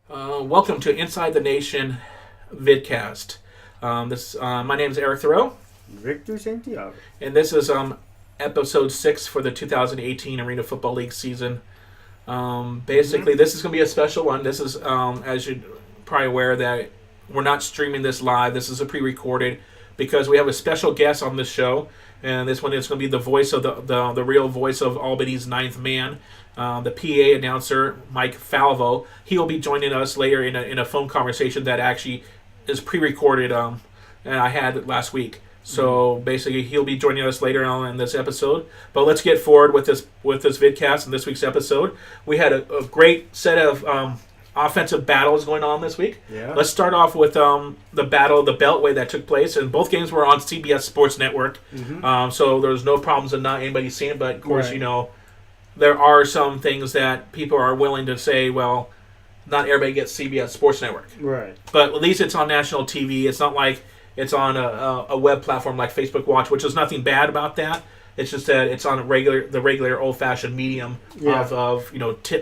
Welcome to Inside the Nation Vidcast. My name is Eric Thurow, Victor Santiago. and this is episode 6 for the 2018 Arena Football League season. Basically, This is going to be a special one. This is, as you're probably aware, that we're not streaming this live. This is a pre-recorded because we have a special guest on this show, and this one is going to be the voice of the real voice of Albany's ninth man. The PA announcer, Mike Falvo. He will be joining us later in a phone conversation that actually is pre-recorded and I had last week. So basically, he'll be joining us later on in this episode. But let's get forward with this vidcast and this week's episode. We had a great set of offensive battles going on this week. Yeah. Let's start off with the Battle of the Beltway that took place, and both games were on CBS Sports Network. So there was no problems in not anybody seeing it. But of course, Right. There are some things that people are willing to say, well, not everybody gets CBS Sports Network. Right. But at least it's on national TV. It's not like it's on a web platform like Facebook Watch, which is nothing bad about that. It's just that it's on the regular old-fashioned medium of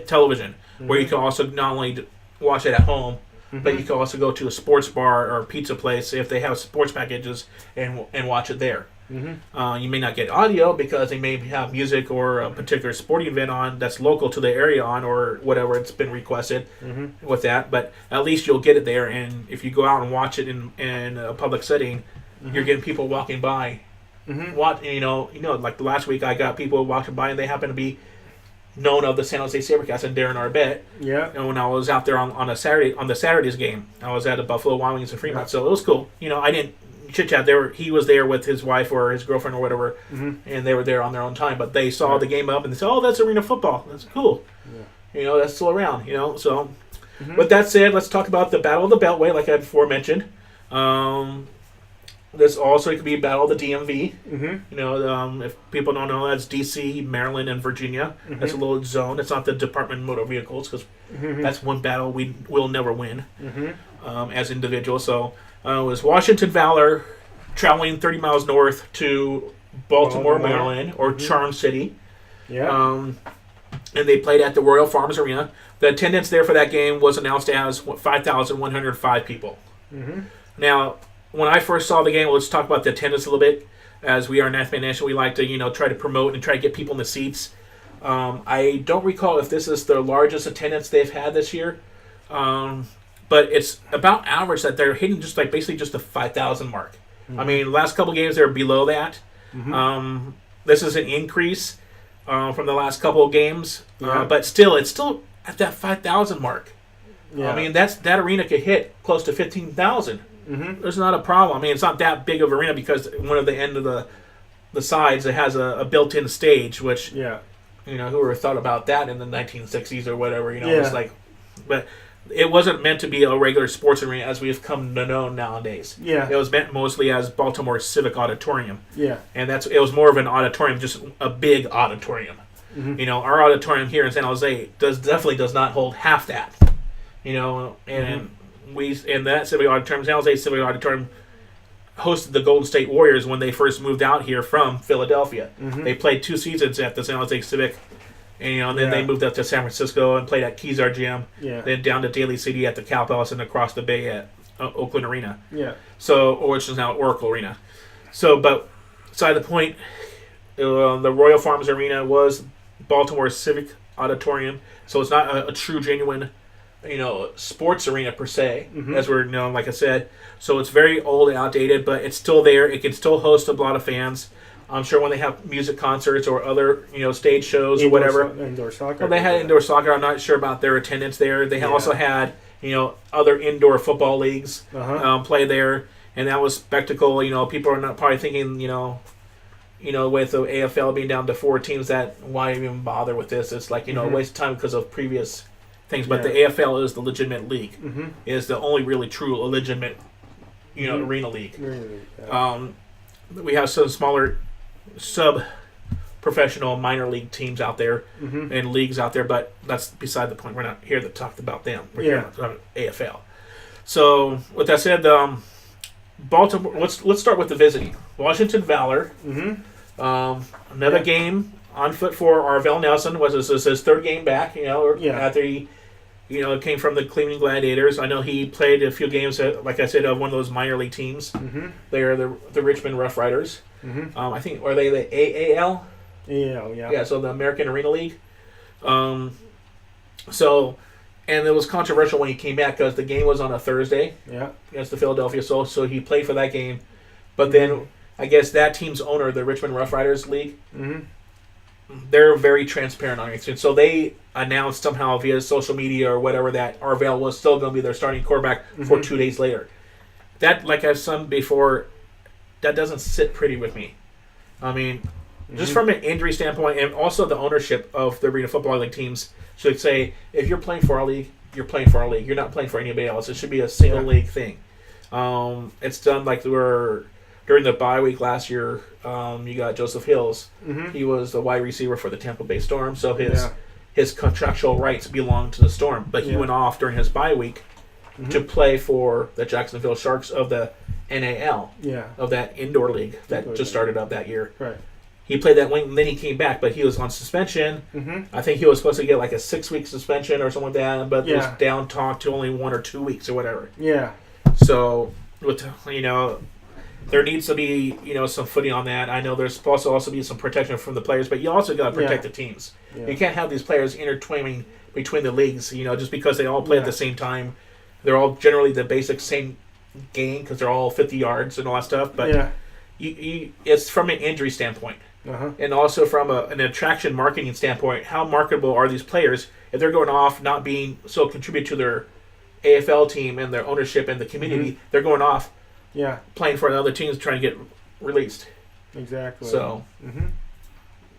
television, where you can also not only watch it at home, but you can also go to a sports bar or pizza place if they have sports packages and watch it there. You may not get audio because they may have music or a particular sporting event on that's local to the area on or whatever it's been requested with that, but at least you'll get it there. And if you go out and watch it in a public setting, you're getting people walking by. Like the last week I got people walking by and they happen to be known of the San Jose SaberCast and Darren Arbet. Yeah. And when I was out there on the Saturday's game, I was at the Buffalo Wild Wings in Fremont, so it was cool. I didn't chit chat. He was there with his wife or his girlfriend or whatever, and they were there on their own time. But they saw the game up and they said, "Oh, that's arena football. That's cool. That's still around." So, with that said, let's talk about the Battle of the Beltway, like I before mentioned. This also could be a Battle of the DMV. If people don't know, that's DC, Maryland, and Virginia. That's a little zone. It's not the Department of Motor Vehicles because that's one battle we will never win as individuals. So it was Washington Valor traveling 30 miles north to Baltimore, Maryland, or Charm City. Yeah. And they played at the Royal Farms Arena. The attendance there for that game was announced as 5,105 people. Now, when I first saw the game, let's talk about the attendance a little bit. As we are Ninth Man Nation, we like to try to promote and try to get people in the seats. I don't recall if this is the largest attendance they've had this year, but it's about average that they're hitting basically just the 5,000 mark. I mean, the last couple games they're below that. This is an increase from the last couple of games, but it's still at that 5,000 mark. Yeah. I mean, that arena could hit close to 15,000. There's not a problem. I mean, it's not that big of an arena because one of the end of the sides it has a built-in stage, which who ever thought about that in the 1960s or whatever? It's like, but it wasn't meant to be a regular sports arena as we've come to know nowadays. Yeah, it was meant mostly as Baltimore Civic Auditorium. Yeah, and it was more of an auditorium, just a big auditorium. Our auditorium here in San Jose definitely does not hold half that. And that Civic Auditorium, San Jose Civic Auditorium, hosted the Golden State Warriors when they first moved out here from Philadelphia. They played 2 seasons at the San Jose Civic, and then they moved up to San Francisco and played at Kezar Gym. Then down to Daly City at the Cal Palace and across the bay at Oakland Arena. Which is now Oracle Arena. But beside the point, the Royal Farms Arena was Baltimore Civic Auditorium, so it's not a true, genuine sports arena per se, as we're like I said. So it's very old and outdated, but it's still there. It can still host a lot of fans. I'm sure when they have music concerts or other stage shows or whatever. Indoor soccer. Well, they had indoor soccer. I'm not sure about their attendance there. They also had other indoor football leagues play there, and that was spectacle. People are not probably thinking with the AFL being down to 4 teams, that why even bother with this? It's like a waste of time because of previous things, but the AFL is the legitimate league. It is the only really true legitimate, arena league. We have some smaller sub-professional minor league teams out there and leagues out there, but that's beside the point. We're not here to talk about them. We're here to talk about AFL. So, with that said, Baltimore. Let's start with the visiting Washington Valor. Another game on foot for Arvell Nelson. Was this his 3rd game back? After he came from the Cleveland Gladiators. I know he played a few games, like I said, of one of those minor league teams. Mm-hmm. They are the Richmond Rough Riders. Mm-hmm. I think, are they the AAL? AAL, yeah. Yeah, so the American Arena League. And it was controversial when he came back because the game was on a Thursday against the Philadelphia Soul, so he played for that game. But then I guess that team's owner, the Richmond Rough Riders League, they're very transparent on it. And so they announced somehow via social media or whatever that Arvell was still going to be their starting quarterback for 2 days later. That, like I've said before, that doesn't sit pretty with me. I mean, just from an injury standpoint, and also the ownership of the Arena Football League teams should say, if you're playing for our league, you're playing for our league. You're not playing for anybody else. It should be a single league thing. It's done like during the bye week last year. You got Joseph Hills. He was the wide receiver for the Tampa Bay Storm, so his contractual rights belong to the Storm. But he went off during his bye week to play for the Jacksonville Sharks of the NAL, of that indoor league that just started up that year. Right. He played that wing, and then he came back, but he was on suspension. I think he was supposed to get like a 6-week suspension or something like that, but it was down talked to only 1 or 2 weeks or whatever. Yeah. So, there needs to be, some footing on that. I know there's supposed to also be some protection from the players, but you also got to protect the teams. Yeah. You can't have these players intertwining between the leagues, just because they all play at the same time. They're all generally the basic same game because they're all 50 yards and all that stuff, but it's from an injury standpoint. And also from an attraction marketing standpoint, how marketable are these players if they're going off not being so contribute to their AFL team and their ownership and the community? They're going off playing for other teams trying to get released. Exactly. So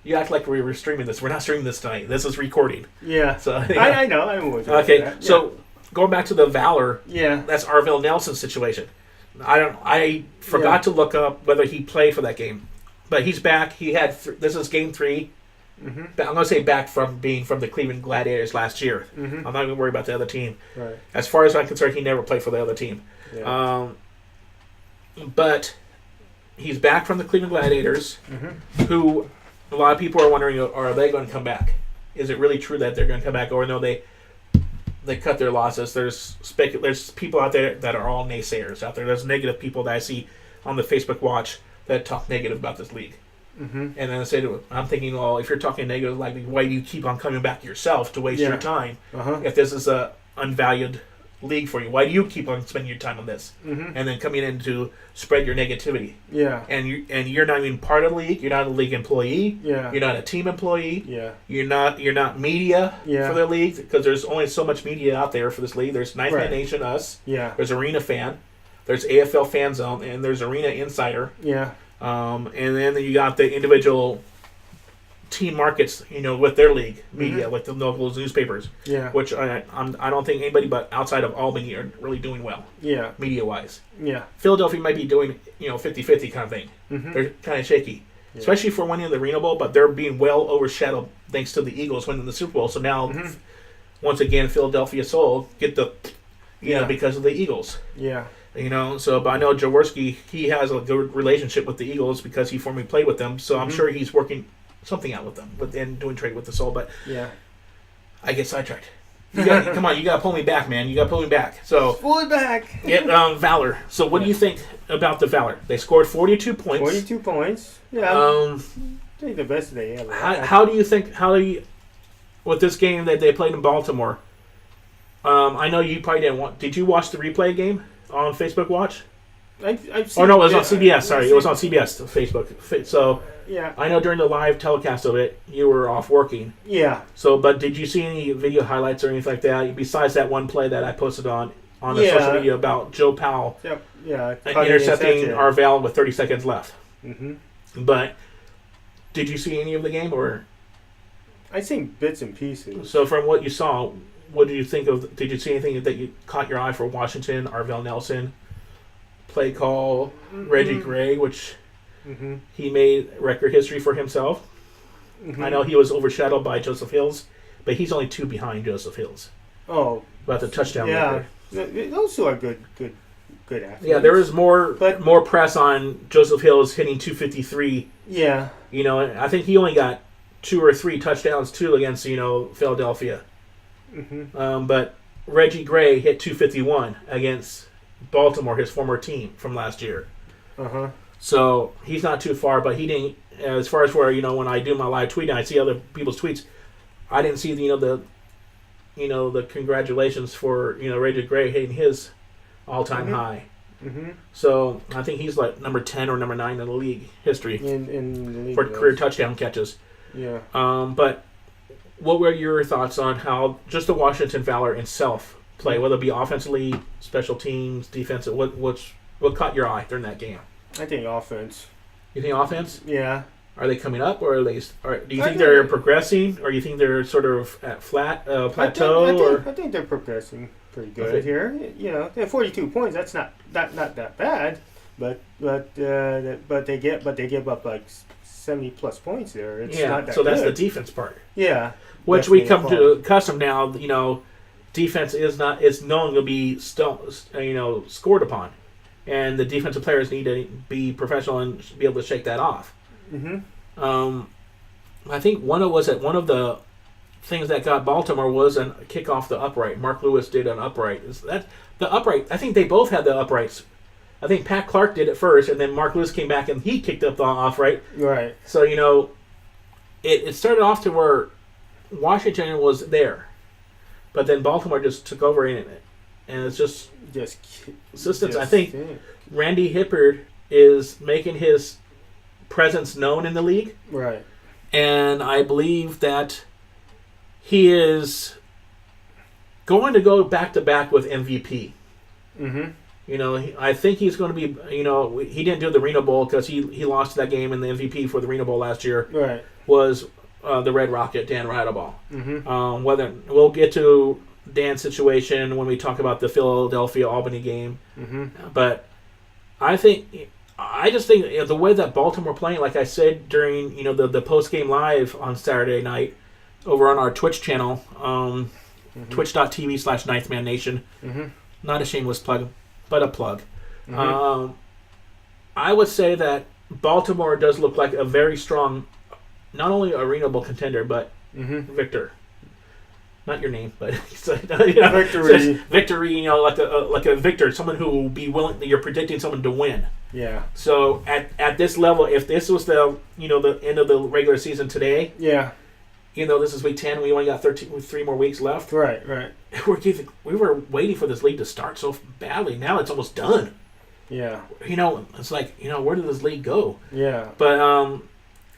you act like we were streaming this. We're not streaming this tonight. This is recording. Yeah. So I know. I'm with you. Okay. That. So going back to the Valor, that's Arvell Nelson's situation. I forgot to look up whether he played for that game. But he's back. He had this is game 3. I'm going to say back from being from the Cleveland Gladiators last year. I'm not even worried about the other team. Right. As far as I'm concerned, he never played for the other team. Yeah. But he's back from the Cleveland Gladiators, who a lot of people are wondering, are they going to come back? Is it really true that they're going to come back? Or no, they cut their losses. There's people out there that are all naysayers out there. There's negative people that I see on the Facebook watch that talk negative about this league. And then I say to him, I'm thinking, well, if you're talking negative, like, why do you keep on coming back yourself to waste your time if this is a unvalued league for you? Why do you keep on spending your time on this and then coming in to spread your negativity? And you're not even part of the league. You're not a league employee. You're not a team employee. You're not media for the league, because there's only so much media out there for this league. There's Ninth Man Nation, us. There's Arena Fan. There's AFL Fan Zone, and there's Arena Insider. And then you got the individual team markets, with their league media, like the local newspapers. Which I don't think anybody but outside of Albany are really doing well. Media-wise. Philadelphia might be doing, 50-50 kind of thing. They're kind of shaky. Especially for winning the Arena Bowl, but they're being well overshadowed thanks to the Eagles winning the Super Bowl. So now, once again, Philadelphia Soul get the, because of the Eagles. But I know Jaworski, he has a good relationship with the Eagles because he formerly played with them. So I'm sure he's working something out with them and doing trade with the Soul. But I get sidetracked. Come on, you got to pull me back, man. You got to pull me back. So pull it back. Valor. So what do you think about the Valor? They scored 42 points. 42 points. Yeah. I think the best they ever. How do you think? With this game that they played in Baltimore? I know you probably didn't watch. Did you watch the replay game on Facebook Watch? I've seen, it was on CBS. Sorry, it was on CBS Facebook. So yeah, I know during the live telecast of it, you were off working. Yeah. So, but did you see any video highlights or anything like that besides that one play that I posted on the social media about Joe Powell? Intercepting Arvell with 30 seconds left. But did you see any of the game, or? I seen bits and pieces. So from what you saw, what did you think of? Did you see anything that you caught your eye for Washington, Arvell Nelson? Play call, Reggie Gray, which he made record history for himself. I know he was overshadowed by Joseph Hills, but he's only 2 behind Joseph Hills. Oh, about the touchdown record. Those two are good athletes. Yeah, there is more press on Joseph Hills hitting 253. Yeah, I think he only got 2 or 3 touchdowns too against Philadelphia. But Reggie Gray hit 251 against Baltimore, his former team from last year. So he's not too far, but he didn't. As far as where when I do my live tweet and I see other people's tweets, I didn't see the congratulations for Reggie Gray hitting his all-time high. So I think he's like number 10 or number 9 in the league history in the league for career touchdown catches. Yeah. But what were your thoughts on how just the Washington Valor itself play, whether it be offensively, special teams, defensive? What caught your eye during that game? I think offense. You think offense? Yeah. Are they coming up, or are they? Do you think they're progressing, or do you think they're sort of at plateau? I think they're progressing pretty good here. They're 42 points. That's not that bad, but they give up like 70 plus points there. It's not that so that's good. the defense part. Yeah. Which we come to custom now. Defense is known to be scored upon. And the defensive players need to be professional and be able to shake that off. I think one of the things that got Baltimore was a kick off the upright. Mark Lewis did an upright. The upright? I think they both had the uprights. I think Pat Clark did it first, and then Mark Lewis came back and he kicked up the upright. Right. So it started off to where Washington was there, but then Baltimore just took over in it. And it's just assistance. I think Randy Hippard is making his presence known in the league. Right. And I believe that he is going to go back-to-back with MVP. I think he's going to be, he didn't do the Reno Bowl because he lost that game, and the MVP for the Reno Bowl last year was the Red Rocket, Dan Radaball. Whether we'll get to Dan's situation when we talk about the Philadelphia-Albany game. But I just think the way that Baltimore playing, like I said during the post-game live on Saturday night over on our Twitch channel, twitch.tv/Ninth Man Nation. Not a shameless plug, but a plug. I would say that Baltimore does look like a very strong, not only Arena Bowl contender, but Victor. Not your name, but victory. Victory, like a victor, someone who will be willing. You're predicting someone to win. Yeah. So at this level, if this was the end of the regular season today, this is week 10. We only got 3 more weeks left. Right. We were waiting for this league to start so badly. Now it's almost done. Yeah. It's like where did this league go? Yeah. But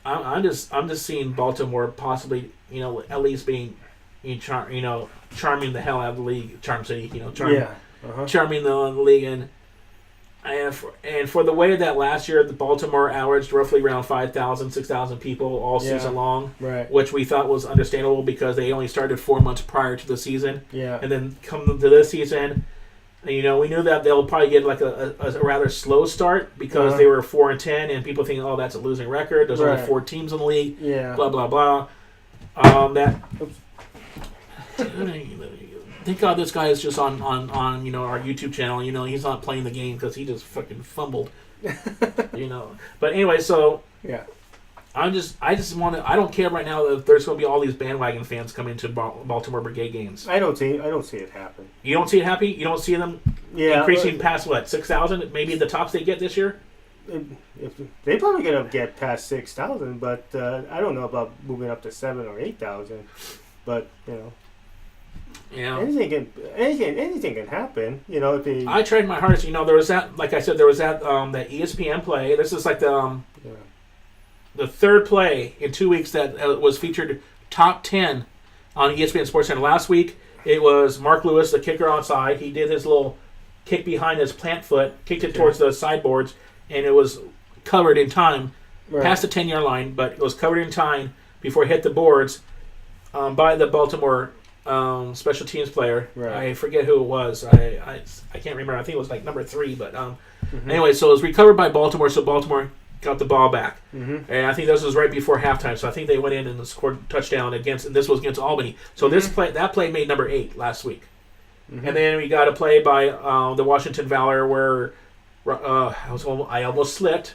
I'm just seeing Baltimore possibly at least being. Charming the hell out of the league, Charm City, charming the league, and for the way that last year the Baltimore averaged roughly around 5,000, 6,000 people all season long, which we thought was understandable because they only started 4 months prior to the season, and then come to this season, we knew that they'll probably get like a rather slow start because they were 4-10, and people think, that's a losing record. There's only 4 teams in the league, blah blah blah. Thank God this guy is just on our YouTube channel. He's not playing the game because he just fucking fumbled. But anyway, so I don't care right now if there's going to be all these bandwagon fans coming to Baltimore Brigade games. I don't see it happen. You don't see it happy? You don't see them increasing past 6,000? Maybe the tops they get this year. They probably gonna get past 6,000, but I don't know about moving up to 7,000 or 8,000. But anything can happen. I tried my hardest. There was that, like I said, there was that ESPN play. This is like the third play in 2 weeks that was featured top 10 on ESPN Sports Center. Last week it was Mark Lewis, the kicker onside. He did his little kick behind his plant foot, kicked it towards the sideboards, and it was covered in time past the 10-yard line, but it was covered in time before it hit the boards by the Baltimore special teams player. I forget who it was. I can't remember. I think it was like number 3. But anyway, so it was recovered by Baltimore. So Baltimore got the ball back, and I think this was right before halftime. So I think they went in and scored a touchdown and this was against Albany. So that play made number 8 last week, and then we got a play by the Washington Valor where I almost slipped,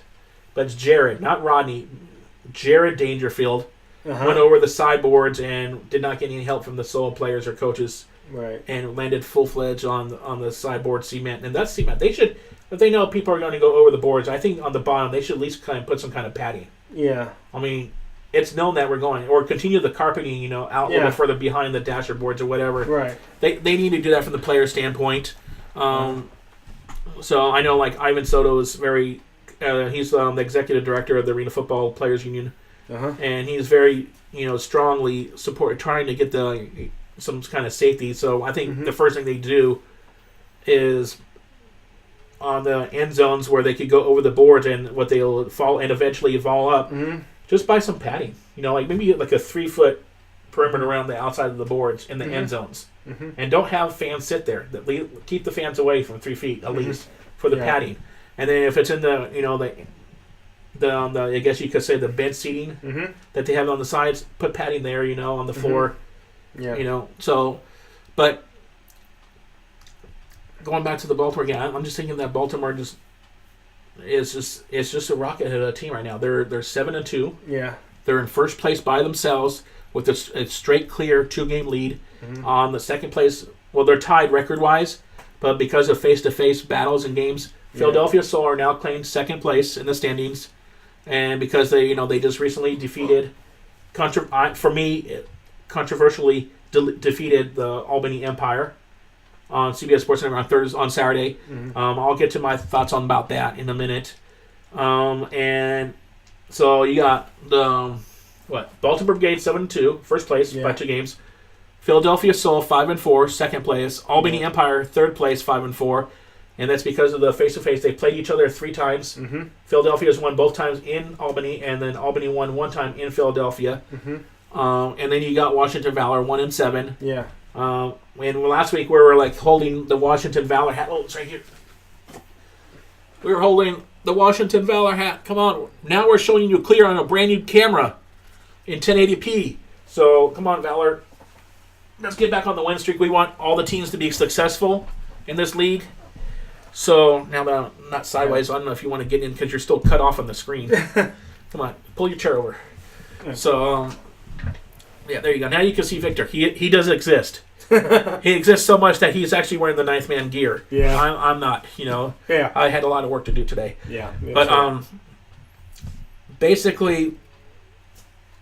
but it's Jared, not Rodney. Jared Dangerfield went over the sideboards and did not get any help from the solo players or coaches. Right. And landed full-fledged on the sideboard cement. And that's cement. They should, if they know people are going to go over the boards, I think on the bottom they should at least kind of put some kind of padding. Yeah. I mean, it's known that we're going. Or continue the carpeting, out a little further behind the dasher boards or whatever. Right. They need to do that from the player standpoint. So I know, like, Ivan Soto is very... he's the executive director of the Arena Football Players Union. And he's very, strongly trying to get some kind of safety. So I think the first thing they do is on the end zones where they could go over the boards and what they'll fall and eventually fall up, just buy some padding. Like maybe like a 3-foot perimeter around the outside of the boards in the end zones. And don't have fans sit there. Keep the fans away from 3 feet at least for the padding. And then if it's in the I guess you could say the bench seating that they have on the sides, put padding there, on the floor. Yeah. So, but going back to the Baltimore game, I'm just thinking that Baltimore it's just a rocket of a team right now. They're 7-2. Yeah. They're in first place by themselves with a straight clear 2-game lead. On the second place, well, they're tied record-wise, but because of face-to-face battles and games, Philadelphia Soul are now claimed second place in the standings, and because they just recently defeated, controversially defeated the Albany Empire on CBS Sports Network on Saturday. I'll get to my thoughts about that in a minute. And so you got the Baltimore Brigade 7-2, first place by 2 games. Philadelphia Soul 5-4, second place. Albany Empire third place, 5-4, and that's because of the face-to-face. They played each other 3 times. Philadelphia's won both times in Albany, and then Albany won 1 time in Philadelphia. And then you got Washington Valor 1-7. Yeah. And last week we were like holding the Washington Valor hat. Oh, it's right here. We were holding the Washington Valor hat. Come on. Now we're showing you clear on a brand new camera in 1080p. So come on, Valor. Let's get back on the win streak. We want all the teams to be successful in this league. So now that I'm not sideways, I don't know if you want to get in because you're still cut off on the screen. Come on, pull your chair over. So, there you go. Now you can see Victor. He does exist. He exists so much that he's actually wearing the 9th man gear. Yeah. I'm not, Yeah. I had a lot of work to do today. Yeah. But basically,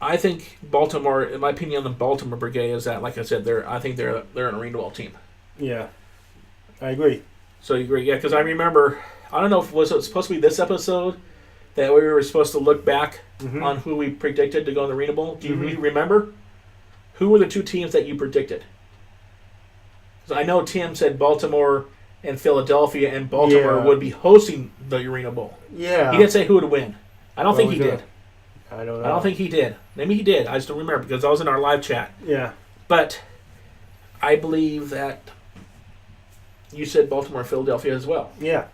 I think Baltimore, in my opinion on the Baltimore Brigade, is that, like I said, I think they're an arena ball team. Yeah. I agree. So you agree? Yeah, because I remember, I don't know if was it supposed to be this episode that we were supposed to look back on who we predicted to go in the Arena Bowl. Do you remember? Who were the 2 teams that you predicted? So I know Tim said Baltimore and Philadelphia, and Baltimore would be hosting the Arena Bowl. Yeah. He didn't say who would win. I don't think he did. I don't know. I don't think he did. Maybe he did. I just don't remember because I was in our live chat. Yeah. But I believe that you said Baltimore and Philadelphia as well. Yeah.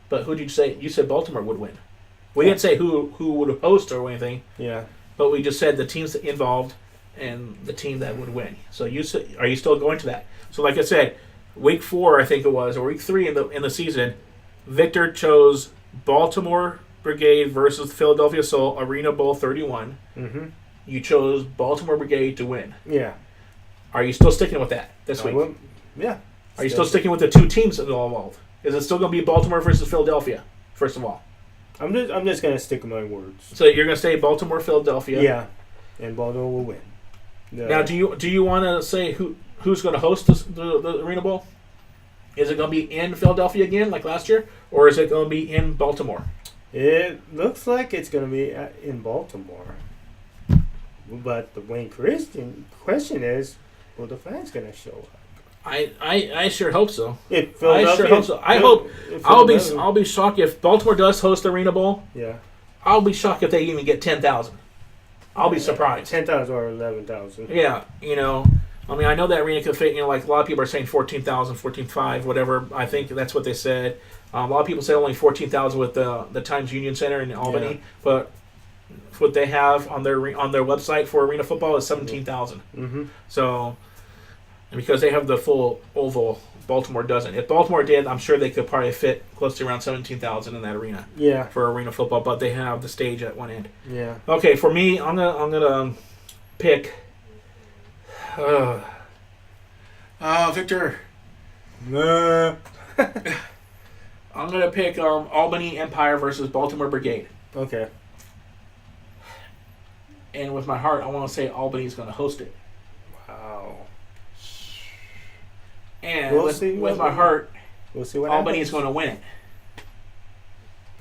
But who did you say? You said Baltimore would win. We didn't say who would host or anything. Yeah. But we just said the teams involved and the team that would win. So are you still going to that? So like I said, week 4 I think it was, or week 3 in the season, Victor chose Baltimore Brigade versus Philadelphia Soul Arena Bowl 31. You chose Baltimore Brigade to win. Yeah. Are you still sticking with that this week? Yeah. Are you still sticking with the 2 teams that are involved? Is it still going to be Baltimore versus Philadelphia, first of all? I'm just going to stick with my words. So you're going to say Baltimore, Philadelphia? Yeah. And Baltimore will win. Now, do you want to say who's going to host the Arena Bowl? Is it going to be in Philadelphia again, like last year? Or is it going to be in Baltimore? It looks like it's going to be in Baltimore. But the main question is, will the fans going to show up? I sure hope so. I sure hope so. I'll be shocked if Baltimore does host the Arena Bowl. Yeah. I'll be shocked if they even get 10,000. I'll be surprised. 10,000 or 11,000. Yeah, I mean, I know that arena could fit, like a lot of people are saying 14,000, 14,500, whatever. I think that's what they said. A lot of people say only 14,000 with the Times Union Center in Albany, but what they have on their website for arena football is 17,000. So, and because they have the full oval, Baltimore doesn't. If Baltimore did, I'm sure they could probably fit close to around 17,000 in that arena. Yeah. For arena football, but they have the stage at one end. Yeah. Okay, for me, I'm gonna pick. Victor. No. I'm gonna pick Albany Empire versus Baltimore Brigade. Okay. And with my heart, I want to say Albany's going to host it. Wow. And with my heart, we'll see what Albany's going to win it.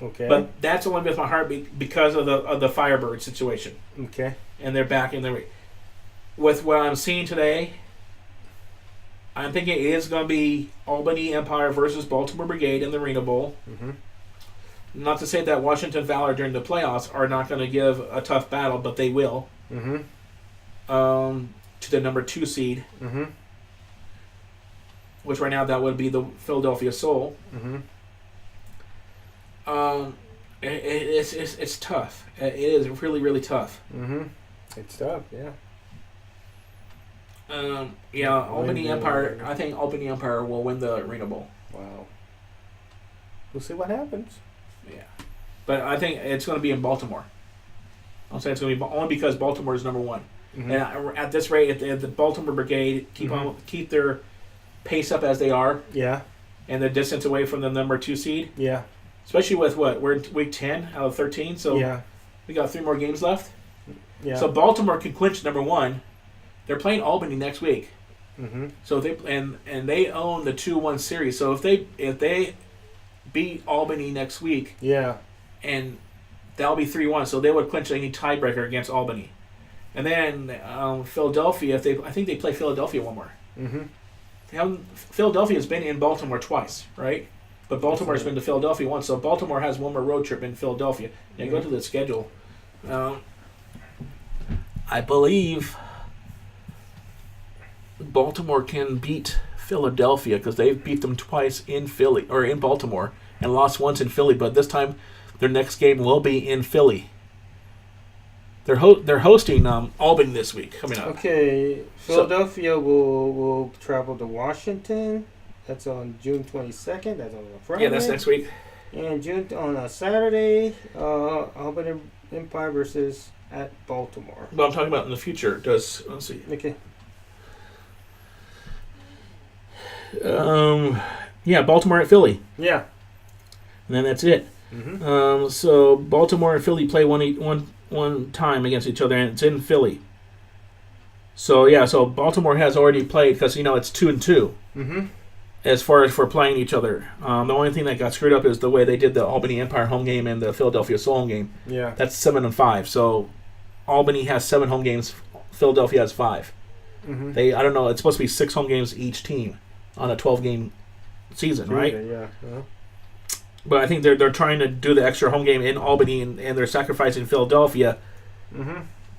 Okay. But that's only with my heart because of the Firebird situation. Okay. And they're back in the. With what I'm seeing today, I'm thinking it is going to be Albany Empire versus Baltimore Brigade in the Arena Bowl. Mm-hmm. Not to say that Washington Valor during the playoffs are not going to give a tough battle, but they will. Mm-hmm. To the number 2 seed. Mm-hmm. Which right now that would be the Philadelphia Soul. Mm-hmm. It's tough. It is really, really tough. Mm-hmm. It's tough, yeah. Albany Empire. I think Albany Empire will win the Arena Bowl. Wow. We'll see what happens. Yeah, but I think it's going to be in Baltimore. I'll say it's going to be only because Baltimore is number 1, mm-hmm. and at this rate, if the Baltimore Brigade keep their pace up as they are, yeah, and the distance away from the number 2 seed, yeah, especially with we're in week 10 out of 13, so yeah, we got 3 more games left. Yeah. So Baltimore can clinch number 1. They're playing Albany next week. Mm-hmm. So they they own the 2-1 series. So if they beat Albany next week, yeah, and that'll be 3-1. So they would clinch any tiebreaker against Albany. And then Philadelphia, I think they play Philadelphia one more. Mm-hmm. Philadelphia has been in Baltimore twice, right? But Baltimore's been to Philadelphia once, so Baltimore has one more road trip in Philadelphia. Yeah, go to the schedule. I believe Baltimore can beat Philadelphia because they've beat them twice in Philly or in Baltimore and lost once in Philly. But this time, their next game will be in Philly. They're hosting Albany this week coming up. Okay, Philadelphia will travel to Washington. That's on June 22nd. That's on a Friday. Yeah, that's next week. And on a Saturday, Albany Empire versus at Baltimore. But I'm talking about in the future. Let's see. Okay. Baltimore at Philly. Yeah. And then that's it. Mm-hmm. So Baltimore and Philly play one time against each other, and it's in Philly. So Baltimore has already played because it's 2-2. Mm-hmm. As far as for playing each other. The only thing that got screwed up is the way they did the Albany Empire home game and the Philadelphia Soul home game. Yeah. That's 7-5. So Albany has 7 home games. Philadelphia has 5. Mm-hmm. I don't know. It's supposed to be 6 home games each team on a 12-game season, right? Yeah. But I think they're trying to do the extra home game in Albany, and they're sacrificing Philadelphia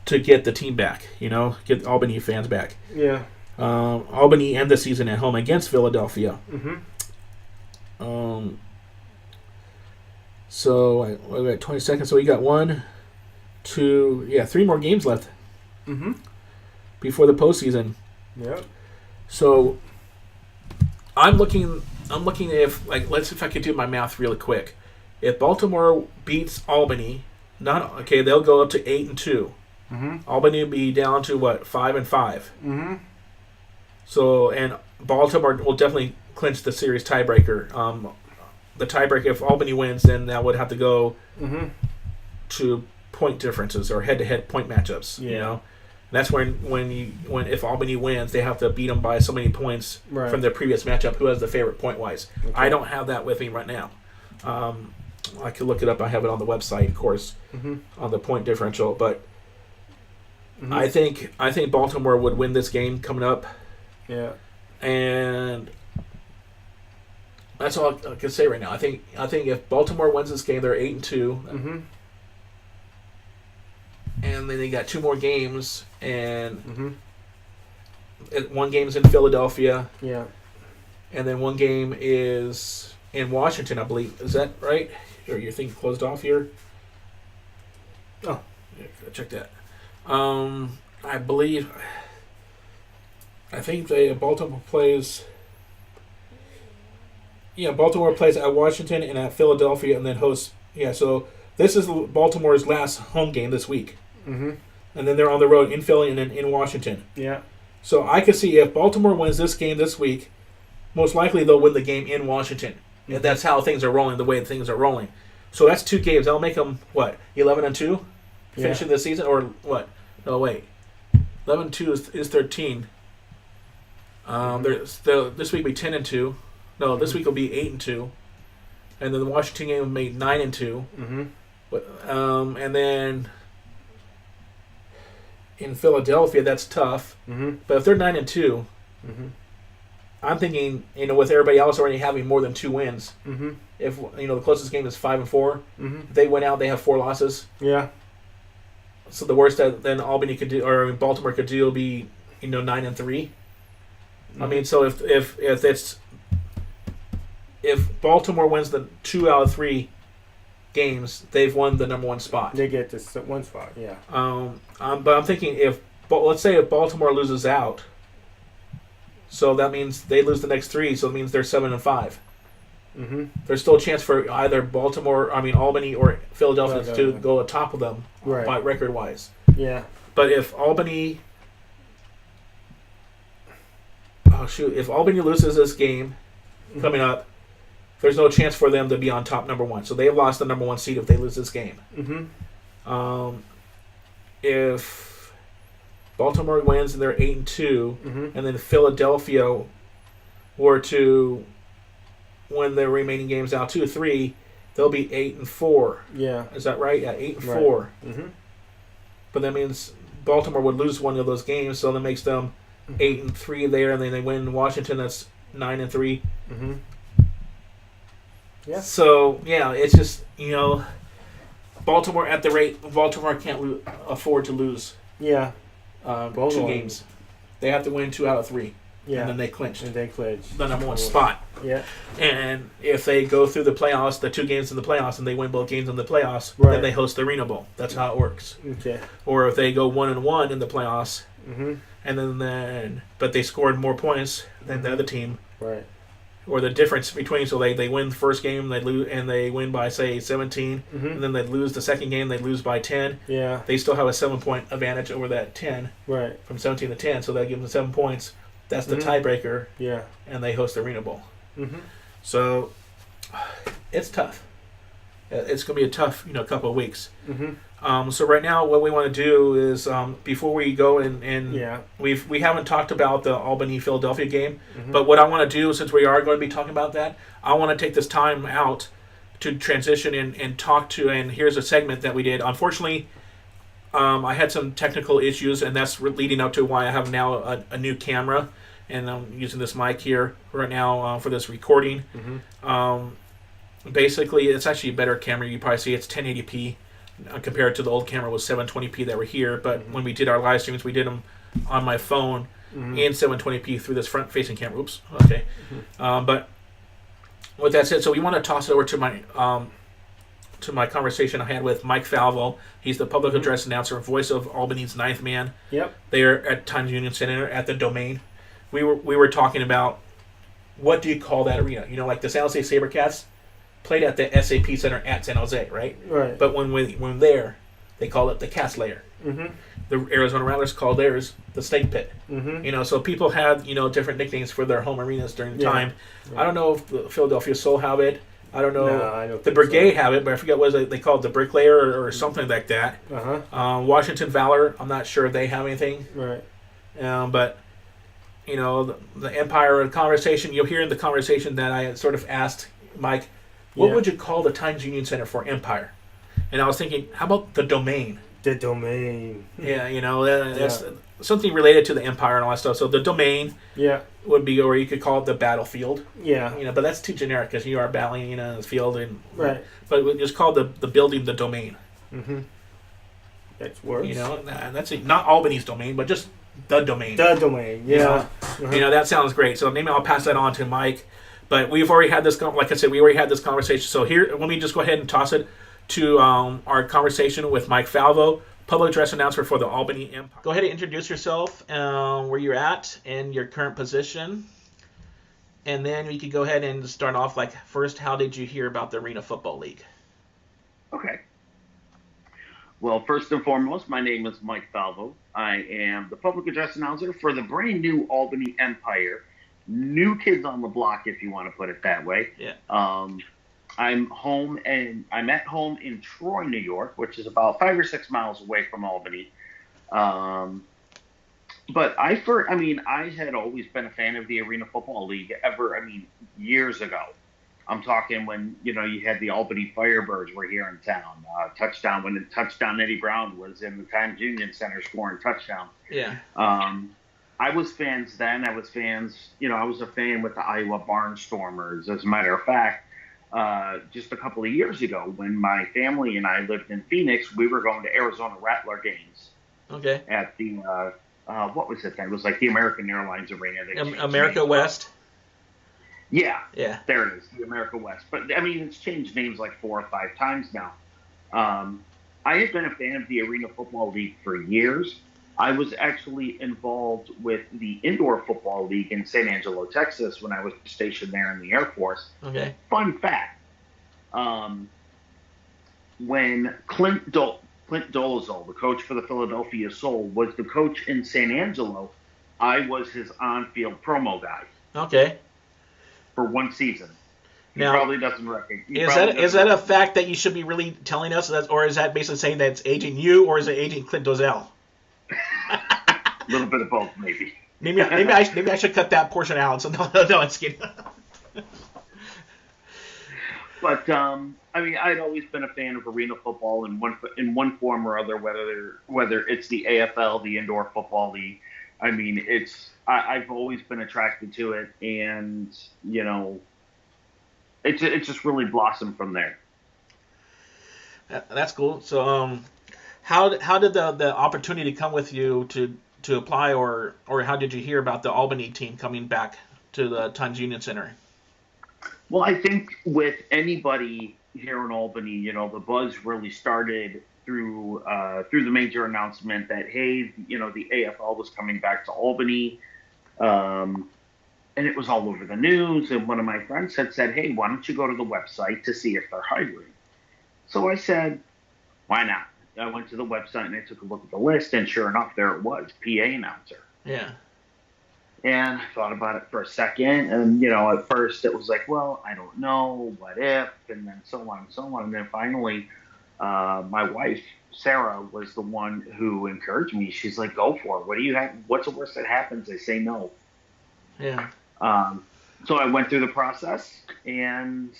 to get the team back. Get Albany fans back. Yeah. Albany end the season at home against Philadelphia. Mm-hmm. So we got 20 seconds. So we got 1, 2, 3 more games left. Mm-hmm. Before the postseason. Yep. So I'm looking if I could do my math really quick. If Baltimore beats Albany, they'll go up to 8-2. Mm-hmm. Albany will be down to 5-5. Mm-hmm. So, and Baltimore will definitely clinch the series tiebreaker. The tiebreaker, if Albany wins, then that would have to go to point differences or head-to-head point matchups. Yeah. That's when if Albany wins, they have to beat them by so many points from their previous matchup. Who has the favorite point-wise? Okay. I don't have that with me right now. I could look it up. I have it on the website, of course, on the point differential. But I think Baltimore would win this game coming up. Yeah, and that's all I can say right now. I think if Baltimore wins this game, they're 8-2, and then they got 2 more games, and one game's in Philadelphia. Yeah, and then one game is in Washington, I believe. Is that right? Or your thing closed off here? Oh, yeah, gotta check that. I believe. I think Baltimore plays. Yeah, Baltimore plays at Washington and at Philadelphia, and then hosts. Yeah, so this is Baltimore's last home game this week. and then they're on the road in Philly and then in Washington. Yeah. So I can see if Baltimore wins this game this week, most likely they'll win the game in Washington. Mm-hmm. And that's how things are rolling, the way things are rolling. So that's 2 games. That'll make them, 11-2? Finishing the season? Or what? No, wait. 11-2 is 13. This week will be 10-2. No, this week will be 8-2. And then the Washington game will be 9-2. Mm-hmm. And then in Philadelphia, that's tough. Mm-hmm. But if they're 9-2, mm-hmm. I'm thinking, with everybody else already having more than 2 wins, mm-hmm. if the closest game is 5-4, mm-hmm. if they win out, they have 4 losses. Yeah. So the worst that then Albany could do, or Baltimore could do, will be 9-3. Mm-hmm. I mean, so if Baltimore wins the 2 out of 3 games, they've won the number 1 spot. They get this 1 spot, yeah. But I'm thinking let's say if Baltimore loses out, so that means they lose the next 3, so it means they're 7-5. Mm-hmm. There's still a chance for either Albany or Philadelphia to go atop of them, right, by record-wise. Yeah. But if Albany... if Albany loses this game mm-hmm. coming up, there's no chance for them to be on top number 1. So they have lost the number 1 seed if they lose this game. Mm-hmm. If Baltimore wins and they're 8-2, mm-hmm. and then Philadelphia were to win their remaining games out 2-3, they'll be 8-4. Yeah. Is that right? Yeah, 8-4. Right. Mm-hmm. But that means Baltimore would lose one of those games, so that makes them 8-3 there, and then they win Washington. That's 9-3. Mm-hmm. Yeah. So it's just Baltimore at the rate Baltimore can't afford to lose. Yeah. 2 games. They have to win 2 out of 3. Yeah. And then they clinch. The number 1 spot. Yeah. And if they go through the playoffs, the 2 games in the playoffs, and they win both games in the playoffs, right, then they host the Arena Bowl. That's how it works. Okay. Or if they go 1-1 in the playoffs, mm-hmm. and but they scored more points than mm-hmm. the other team. Right. Or the difference between, so they win the first game, they lose, and they win by, say, 17, mm-hmm. and then they lose the second game, they lose by 10. Yeah. They still have a 7-point advantage over that 10. Right. From 17 to 10, so that gives them 7 points. That's the mm-hmm. tiebreaker. Yeah. And they host the Arena Bowl. Mm-hmm. So it's tough. It's going to be a tough, couple of weeks. Mm-hmm. So right now, what we want to do is before we go and we haven't talked about the Albany-Philadelphia game, mm-hmm. but what I want to do, since we are going to be talking about that, I want to take this time out to transition and talk to, and here's a segment that we did. Unfortunately, I had some technical issues, and that's leading up to why I have now a new camera, and I'm using this mic here right now for this recording. Mm-hmm. Basically, it's actually a better camera. You probably see it's 1080p compared to the old camera was 720p that were here. But mm-hmm. when we did our live streams, we did them on my phone mm-hmm. in 720p through this front-facing camera. Oops. Okay. Mm-hmm. But with that said, so we want to toss it over to my conversation I had with Mike Falvo. He's the public mm-hmm. address announcer and voice of Albany's 9th Man. Yep. They are at Times Union Center at the Domain. We were talking about, what do you call that arena? Like the San Jose SaberCats played at the SAP Center at San Jose, right? Right. But when there, they call it the Cats Lair. Mm-hmm. The Arizona Rattlers call theirs the Snake Pit. Mm-hmm. So people had different nicknames for their home arenas during the time. Right. I don't know if the Philadelphia Soul have it. I don't know. No, I don't the Brigade have it, but I forget what they call it, the Bricklayer or something like that. Uh-huh. Washington Valor, I'm not sure if they have anything. Right. But the Empire conversation, you'll hear in the conversation that I sort of asked Mike, what would you call the Times Union Center for Empire? And I was thinking, how about the Domain? The Domain. Yeah, that's something related to the Empire and all that stuff. So the Domain would be, or you could call it the battlefield. Yeah. But that's too generic because you are battling, in the field. Right. But we just call the building the Domain. Mm-hmm. That works. That's not Albany's Domain, but just the Domain. The Domain, yeah. Uh-huh. That sounds great. So maybe I'll pass that on to Mike. But we've already had this, like I said, we already had this conversation. So here, let me just go ahead and toss it to our conversation with Mike Falvo, public address announcer for the Albany Empire. Go ahead and introduce yourself, where you're at, and your current position. And then we could go ahead and start off, first, how did you hear about the Arena Football League? Okay. Well, first and foremost, my name is Mike Falvo. I am the public address announcer for the brand new Albany Empire. New kids on the block, if you want to put it that way. Yeah. I'm at home in Troy, New York, which is about 5 or 6 miles away from Albany. But I had always been a fan of the Arena Football League years ago. I'm talking when, you had the Albany Firebirds were here in town. When Touchdown Eddie Brown was in the Times Union Center scoring touchdown. Yeah. I was fans then. I was a fan with the Iowa Barnstormers. As a matter of fact, just a couple of years ago when my family and I lived in Phoenix, we were going to Arizona Rattler games. Okay. At the, what was it then? It was like the American Airlines Arena. America West? Yeah. Yeah. There it is, the America West. But, it's changed names like 4 or 5 times now. I have been a fan of the Arena Football League for years. I was actually involved with the Indoor Football League in San Angelo, Texas, when I was stationed there in the Air Force. Okay. Fun fact: when Clint Dolezal, the coach for the Philadelphia Soul, was the coach in San Angelo, I was his on-field promo guy. Okay. For 1 season. He now, probably doesn't reckon. Is that a fact that you should be really telling us, or is that basically saying that it's aging you, or is it aging Clint Dolezal? A little bit of both, maybe. Maybe I should cut that portion out. So no, it's kidding. But I'd always been a fan of arena football in one form or other, whether it's the AFL, the Indoor Football League. I've always been attracted to it, and it just really blossomed from there. That's cool. So how did the opportunity come with you to apply, or how did you hear about the Albany team coming back to the Times Union Center? Well, I think with anybody here in Albany, the buzz really started through the major announcement that, hey, the AFL was coming back to Albany, and it was all over the news. And one of my friends had said, hey, why don't you go to the website to see if they're hiring? So I said, why not? I went to the website and I took a look at the list, and sure enough, there it was, PA announcer. Yeah. And I thought about it for a second, and, at first it was like, well, I don't know, what if, and then so on and so on. And then finally, my wife, Sarah, was the one who encouraged me. She's like, go for it. What do you have? What's the worst that happens? They say no. Yeah. So I went through the process, and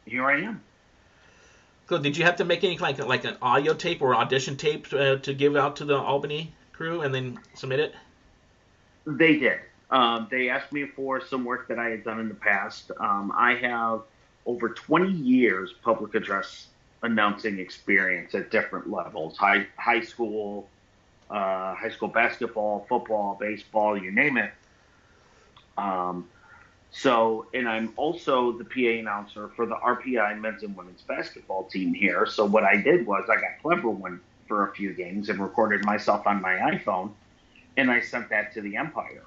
here I am. Good. Did you have to make any like an audio tape or audition tape to give out to the Albany crew and then submit it? They did. They asked me for some work that I had done in the past. I have over 20 years public address announcing experience at different levels: high school basketball, football, baseball, you name it. And I'm also the PA announcer for the RPI men's and women's basketball team here. So what I did was I got clever for a few games and recorded myself on my iPhone, and I sent that to the Empire.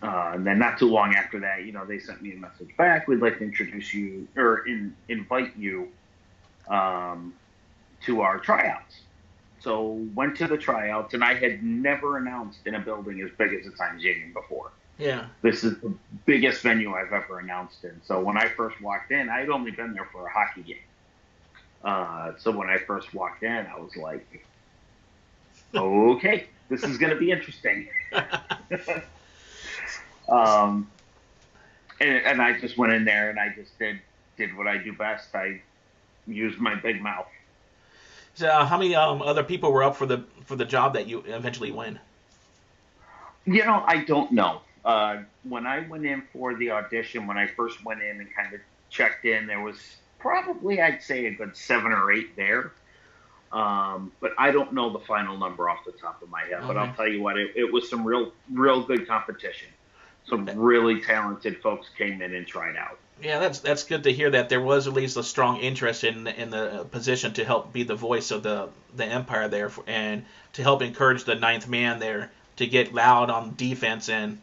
And then not too long after that, they sent me a message back. We'd like to introduce you or invite you to our tryouts. So went to the tryouts, and I had never announced in a building as big as the Times Union before. Yeah. This is the biggest venue I've ever announced in. So when I first walked in, I'd only been there for a hockey game. So when I first walked in, I was like, okay, this is going to be interesting. And I just went in there and I just did what I do best. I used my big mouth. So how many other people were up for the job that you eventually win? I don't know. When I went in for the audition, when I first went in and kind of checked in, there was probably, I'd say, a good 7 or 8 there. But I don't know the final number off the top of my head. Okay. But I'll tell you what, it was some real good competition. Some really talented folks came in and tried out. Yeah, that's good to hear that there was at least a strong interest in the position to help be the voice of the Empire there, and to help encourage the 9th man there to get loud on defense and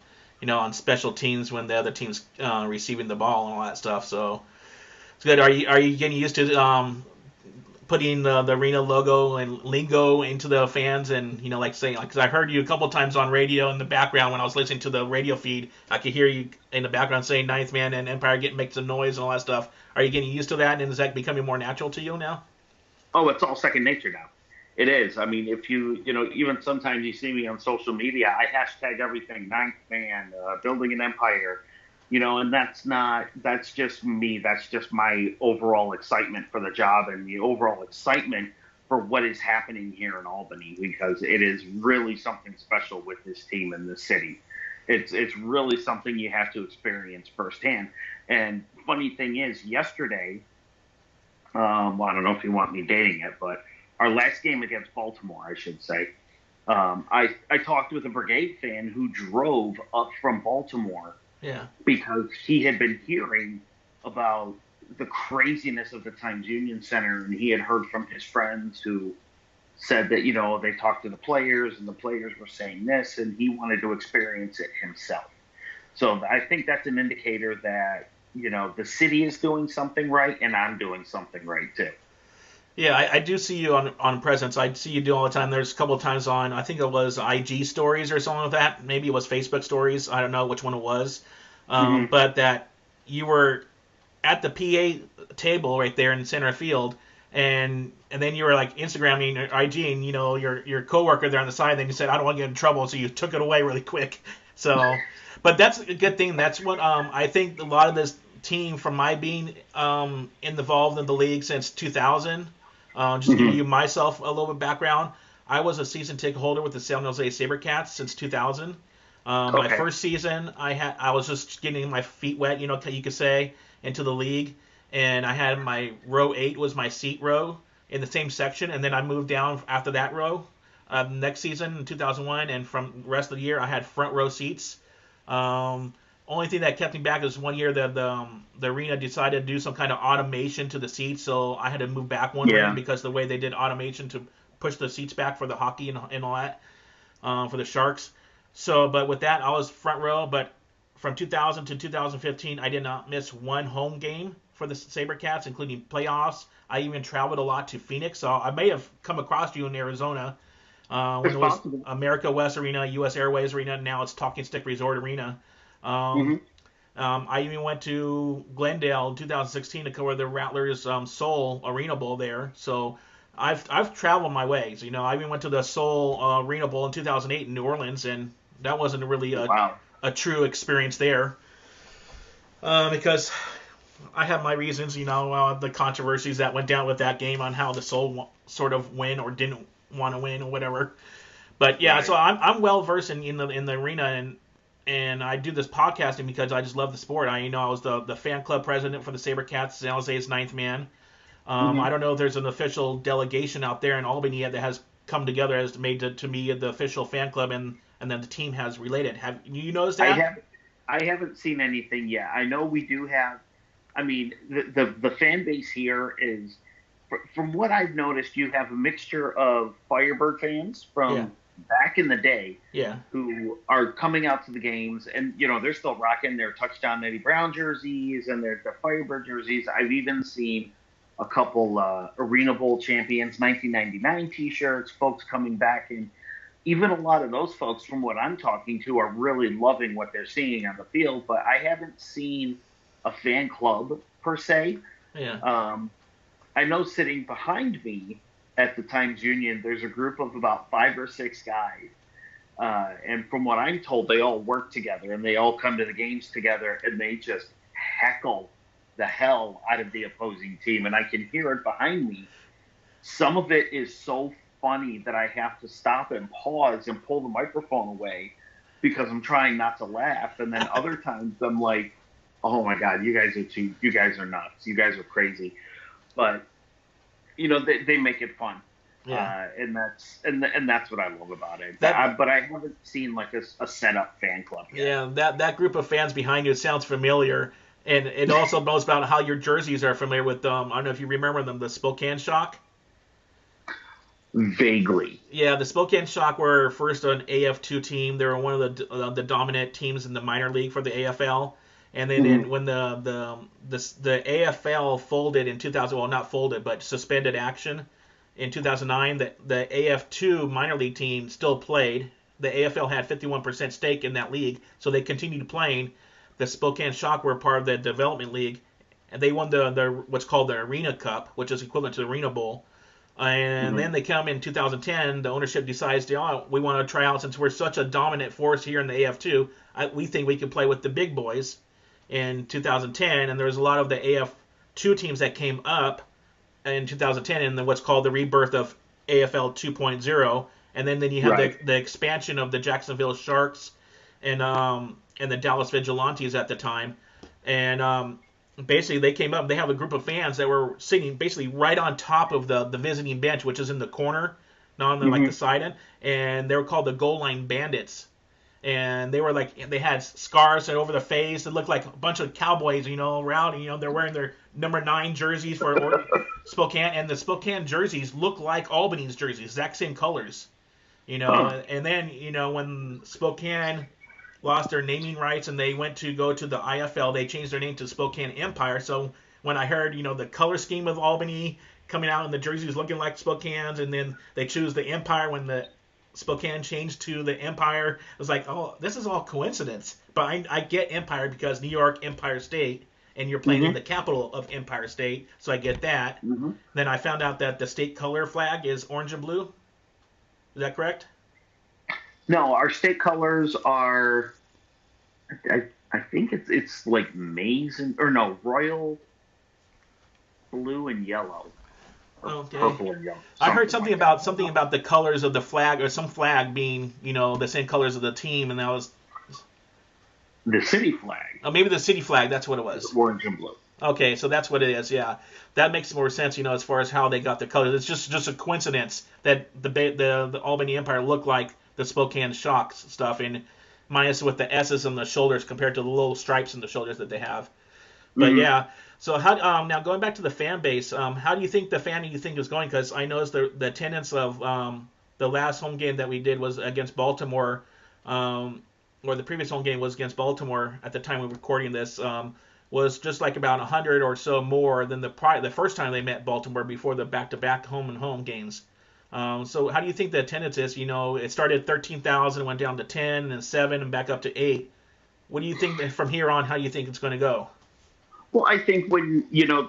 on special teams when the other team's receiving the ball and all that stuff. So it's good. Are you getting used to putting the arena logo and lingo into the fans, and like saying, like, because I heard you a couple times on radio in the background when I was listening to the radio feed, I could hear you in the background saying Ninth Man and Empire make some noise and all that stuff. Are you getting used to that, and is that becoming more natural to you now? Oh, it's all second nature now. It is. I mean, if even sometimes you see me on social media, I hashtag everything Ninth Man, building an empire, and that's just me. That's just my overall excitement for the job and the overall excitement for what is happening here in Albany, because it is really something special with this team and this city. It's really something you have to experience firsthand. And funny thing is, yesterday, well, I don't know if you want me dating it, but our last game against Baltimore, I should say, I talked with a Brigade fan who drove up from Baltimore, because he had been hearing about the craziness of the Times Union Center, and he had heard from his friends who said that, they talked to the players, and the players were saying this, and he wanted to experience it himself. So I think that's an indicator that, the city is doing something right, and I'm doing something right too. Yeah, I do see you on presence. I see you do all the time. There's a couple of times on, I think it was IG stories or something like that. Maybe it was Facebook stories. I don't know which one it was. But that you were at the PA table right there in center field, and then you were like Instagramming or IGing, your coworker there on the side. And then you said, I don't want to get in trouble, so you took it away really quick. So, but that's a good thing. That's what I think a lot of this team, from my being involved in the league since 2000. Just to give you myself a little bit of background, I was a season ticket holder with the San Jose SaberCats since 2000. My first season, I was just getting my feet wet, you could say, into the league, and I had my row 8 was my seat row in the same section, and then I moved down after that row next season in 2001, and from the rest of the year I had front row seats. Only thing that kept me back is one year that the arena decided to do some kind of automation to the seats, so I had to move back one room because the way they did automation to push the seats back for the hockey and all that for the Sharks. So, but with that, I was front row. But from 2000 to 2015, I did not miss one home game for the SaberCats, including playoffs. I even traveled a lot to Phoenix, so I may have come across you in Arizona when it was America West Arena, U.S. Airways Arena. Now it's Talking Stick Resort Arena. I even went to Glendale in 2016 to cover the Rattlers Seoul Arena Bowl there. So I've traveled my ways. I even went to the Seoul Arena Bowl in 2008 in New Orleans, and that wasn't really a true experience there because I have my reasons. The controversies that went down with that game on how the Seoul sort of win or didn't want to win or whatever. But yeah, so I'm well versed in the arena, and I do this podcasting because I just love the sport. I was the fan club president for the SaberCats, San Jose's Ninth Man. I don't know if there's an official delegation out there in Albany that has come together as made to me the official fan club, and then the team has related. Have you noticed that? I haven't seen anything yet. I know we do have. I mean, the fan base here is, from what I've noticed, you have a mixture of Firebird fans from back in the day, who are coming out to the games, and they're still rocking their touchdown Eddie Brown jerseys and their Firebird jerseys. I've even seen a couple Arena Bowl champions 1999 T-shirts, folks coming back, and even a lot of those folks, from what I'm talking to, are really loving what they're seeing on the field. But I haven't seen a fan club per se. I know sitting behind me at the Times Union, there's a group of about 5 or 6 guys. And from what I'm told, they all work together and they all come to the games together, and they just heckle the hell out of the opposing team. And I can hear it behind me. Some of it is so funny that I have to stop and pause and pull the microphone away because I'm trying not to laugh. And then other times I'm like, oh my God, you guys are nuts. You guys are crazy. But they make it fun, and that's what I love about it. But I haven't seen like a set up fan club yet. Yeah, that group of fans behind you sounds familiar, and it also knows about how your jerseys are familiar with I don't know if you remember them, the Spokane Shock. Vaguely. Yeah, the Spokane Shock were first an AF2 team. They were one of the dominant teams in the minor league for the AFL. And then when the AFL folded in 2000, well, not folded, but suspended action in 2009, the AF2 minor league team still played. The AFL had 51% stake in that league, so they continued playing. The Spokane Shock were part of the development league, and they won the what's called the Arena Cup, which is equivalent to the Arena Bowl. And then they come in 2010. The ownership decides, we want to try out, since we're such a dominant force here in the AF2. We think we can play with the big boys in 2010. And there was a lot of the AF2 teams that came up in 2010 in what's called the rebirth of AFL 2.0. And then you have the expansion of the Jacksonville Sharks and the Dallas Vigilantes at the time. And basically they came up, they have a group of fans that were sitting basically right on top of the visiting bench, which is in the corner, not on the like the side end, and they were called the Goal Line Bandits. And they were like, they had scars over their face. It looked like a bunch of cowboys, around. They're wearing their number 9 jerseys for Spokane, and the Spokane jerseys look like Albany's jerseys, exact same colors. And then when Spokane lost their naming rights and they went to go to the IFL, they changed their name to Spokane Empire. So when I heard, the color scheme of Albany coming out and the jerseys looking like Spokane's, and then they choose the Empire when the Spokane changed to the Empire, it was like, oh, this is all coincidence. But I get Empire because New York, Empire State, and you're playing in the capital of Empire State, so I get that. Then I found out that the state color flag is orange and blue. Is that correct? No, our state colors are, I think it's like maize royal blue and yellow. Okay. Purple and yellow. I heard something about the colors of the flag, or some flag being, the same colors of the team, and that was the city flag. Oh, maybe the city flag. That's what it was. Orange and blue. Okay, so that's what it is. Yeah, that makes more sense. As far as how they got the colors. It's just a coincidence that the Albany Empire looked like the Spokane Shocks stuff, and minus with the S's on the shoulders compared to the little stripes in the shoulders that they have. But yeah, so how now going back to the fan base, how do you think the fan is going? Because I noticed the attendance of the last home game that we did was against Baltimore, or the previous home game was against Baltimore at the time we were recording this, was just like about 100 or so more than the first time they met Baltimore before the back-to-back home and home games. So how do you think the attendance is? It started at 13,000, went down to 10, and 7, and back up to 8. What do you think from here on? How do you think it's going to go? Well, I think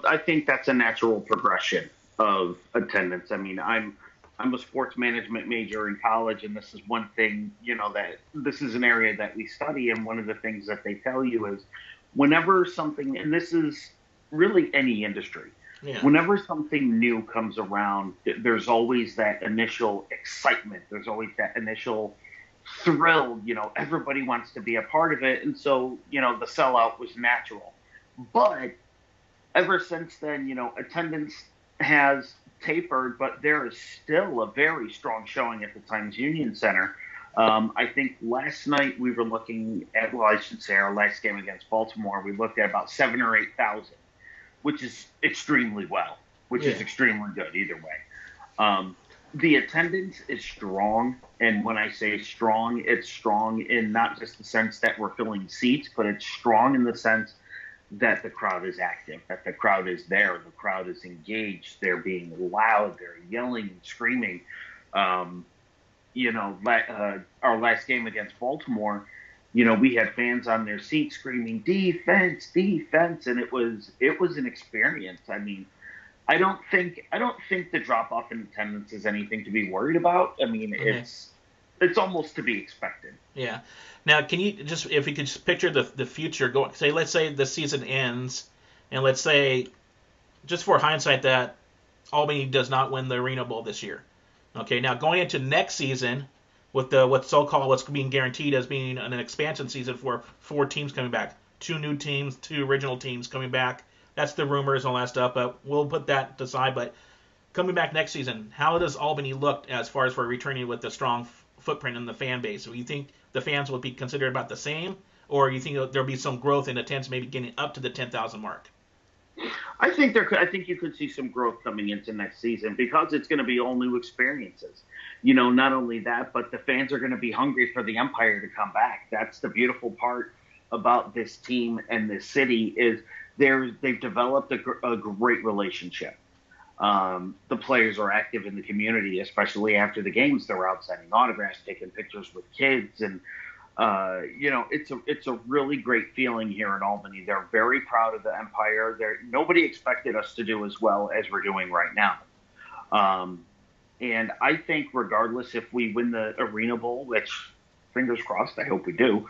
I think that's a natural progression of attendance. I mean, I'm a sports management major in college, and this is one thing, that this is an area that we study. And one of the things that they tell you is whenever something, and this is really any industry, whenever something new comes around, there's always that initial excitement. There's always that initial thrill. Everybody wants to be a part of it. And so, the sellout was natural. But ever since then, attendance has tapered, but there is still a very strong showing at the Times Union Center. I think last night we were looking at, I should say our last game against Baltimore, we looked at about 7,000 or 8,000, which is extremely well, which is extremely good either way. The attendance is strong, and when I say strong, it's strong in not just the sense that we're filling seats, but it's strong in the sense that the crowd is active, that the crowd is there, the crowd is engaged, they're being loud, they're yelling and screaming. Our last game against Baltimore, we had fans on their seats screaming defense, defense, and it was an experience. I mean, I don't think the drop off in attendance is anything to be worried about. I mean, it's almost to be expected. Yeah. Now, can you if you could just picture the future going, let's say the season ends, and let's say, just for hindsight, that Albany does not win the Arena Bowl this year. Okay, now going into next season with what's being guaranteed as being an expansion season for 4 teams coming back, 2 new teams, 2 original teams coming back. That's the rumors and all that stuff, but we'll put that aside. But coming back next season, how does Albany look as far as for returning with a strong footprint in the fan base? Do you think the fans will be considered about the same, or do you think there'll be some growth in attendance, maybe getting up to the 10,000 mark? I think you could see some growth coming into next season because it's going to be all new experiences. Not only that, but the fans are going to be hungry for the Empire to come back. That's the beautiful part about this team and this city is they've developed a great relationship. The players are active in the community, especially after the games. They're out signing autographs, taking pictures with kids, and it's a really great feeling here in Albany. They're very proud of the Empire. Nobody expected us to do as well as we're doing right now. And I think regardless if we win the Arena Bowl, which fingers crossed, I hope we do.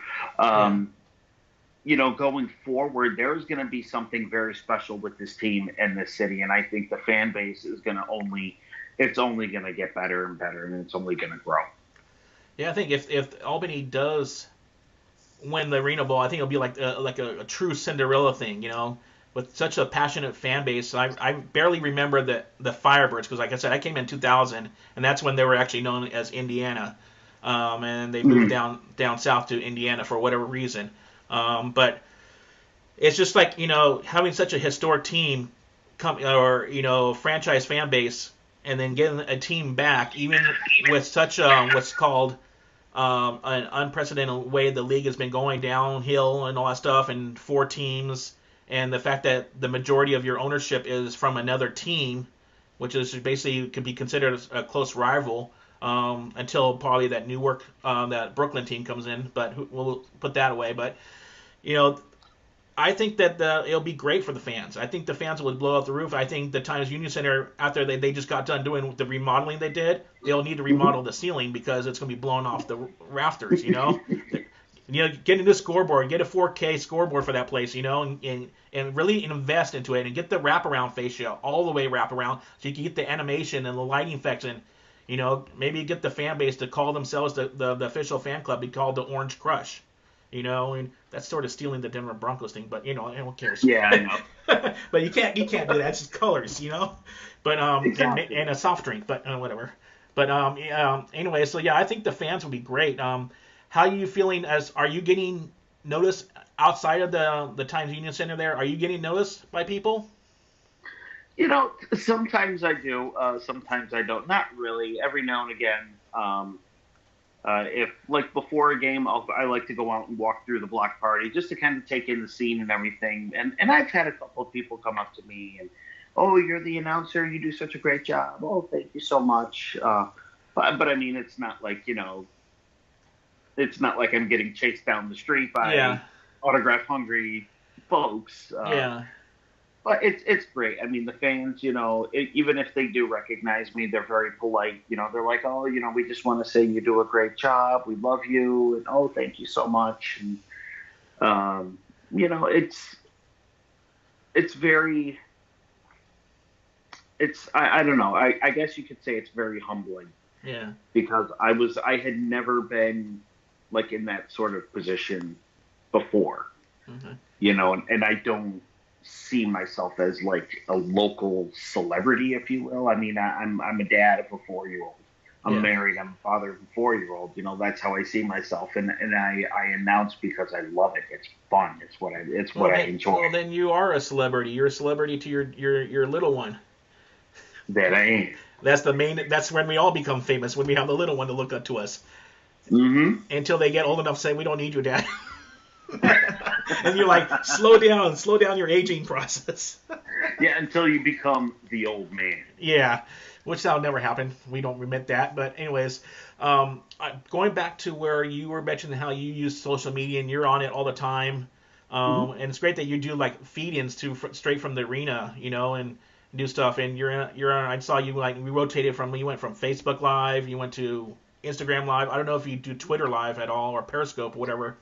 Going forward, there's going to be something very special with this team and this city, and I think the fan base is going to only going to get better and better, and it's only going to grow. Yeah, I think if Albany does win the Arena Bowl, I think it'll be like a true Cinderella thing, with such a passionate fan base. I barely remember the Firebirds because, like I said, I came in 2000, and that's when they were actually known as Indiana, and they moved down south to Indiana for whatever reason. But it's just like, having such a historic team franchise fan base, and then getting a team back, even with such what's called an unprecedented way the league has been going downhill and all that stuff, and 4 teams, and the fact that the majority of your ownership is from another team, which is basically could be considered a close rival until probably that that Brooklyn team comes in, but we'll put that away. But I think that it'll be great for the fans. I think the fans will blow out the roof. I think the Times Union Center, after they just got done doing the remodeling they did, they'll need to remodel the ceiling because it's going to be blown off the rafters, Get a new scoreboard, get a 4K scoreboard for that place, and really invest into it and get the wraparound fascia all the way wraparound so you can get the animation and the lighting effects and, maybe get the fan base to call themselves the official fan club, be called the Orange Crush. And that's sort of stealing the Denver Broncos thing, but who cares? Yeah, I know. But you can't do that. It's just colors, But exactly. and a soft drink, but whatever. But anyway, so yeah, I think the fans will be great. How are you feeling? Are you getting noticed outside of the Times Union Center there? Are you getting noticed by people? Sometimes I do. Sometimes I don't. Not really. Every now and again. If like before a game, I like to go out and walk through the block party just to kind of take in the scene and everything. And I've had a couple of people come up to me and, oh, you're the announcer. You do such a great job. Oh, thank you so much. But I mean, it's not like, it's not like I'm getting chased down the street by autograph hungry folks. But it's great. I mean, the fans, even if they do recognize me, they're very polite. They're like, oh, we just want to say you do a great job. We love you. And, oh, thank you so much. And, it's very, I don't know. I guess you could say it's very humbling. Yeah. Because I had never been like in that sort of position before, and I don't see myself as like a local celebrity, if you will. I mean, I'm a dad of a 4-year-old. I'm married. I'm a father of a 4-year-old. That's how I see myself, and I announce because I love it. It's fun. It's what I enjoy. Well, then you are a celebrity. You're a celebrity to your little one. That I am. That's when we all become famous, when we have the little one to look up to us. Mm-hmm. Until they get old enough to say, we don't need you, Dad. And you're like, slow down your aging process. Yeah, until you become the old man. Yeah, which that'll never happen. We don't admit that. But anyways, going back to where you were mentioning how you use social media and you're on it all the time. And it's great that you do like feed-ins straight from the arena, and do stuff. And you're on. I saw you we rotated you went from Facebook Live, you went to Instagram Live. I don't know if you do Twitter Live at all or Periscope or whatever.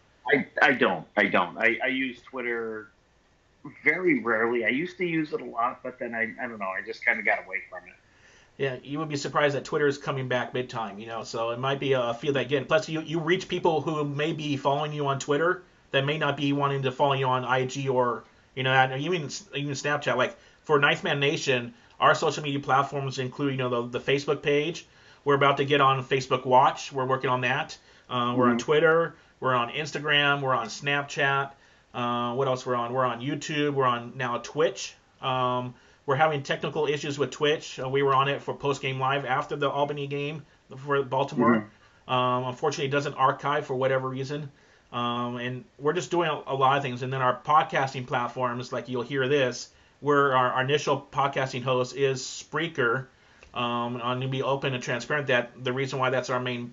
I don't. I use Twitter very rarely. I used to use it a lot, but then I don't know. I just kind of got away from it. Yeah, you would be surprised that Twitter is coming back big time, so it might be a field that again. Plus, you reach people who may be following you on Twitter that may not be wanting to follow you on IG or, even Snapchat. Like for Ninth Man Nation, our social media platforms include, the Facebook page. We're about to get on Facebook Watch. We're working on that. We're on Twitter. We're on Instagram. We're on Snapchat. What else we're on? We're on YouTube. We're on now Twitch. We're having technical issues with Twitch. We were on it for post-game live after the Albany game for Baltimore. Unfortunately, it doesn't archive for whatever reason. And we're just doing a lot of things. And then our podcasting platforms, like you'll hear this, where our initial podcasting host is Spreaker. I'm going to be open and transparent that the reason why that's our main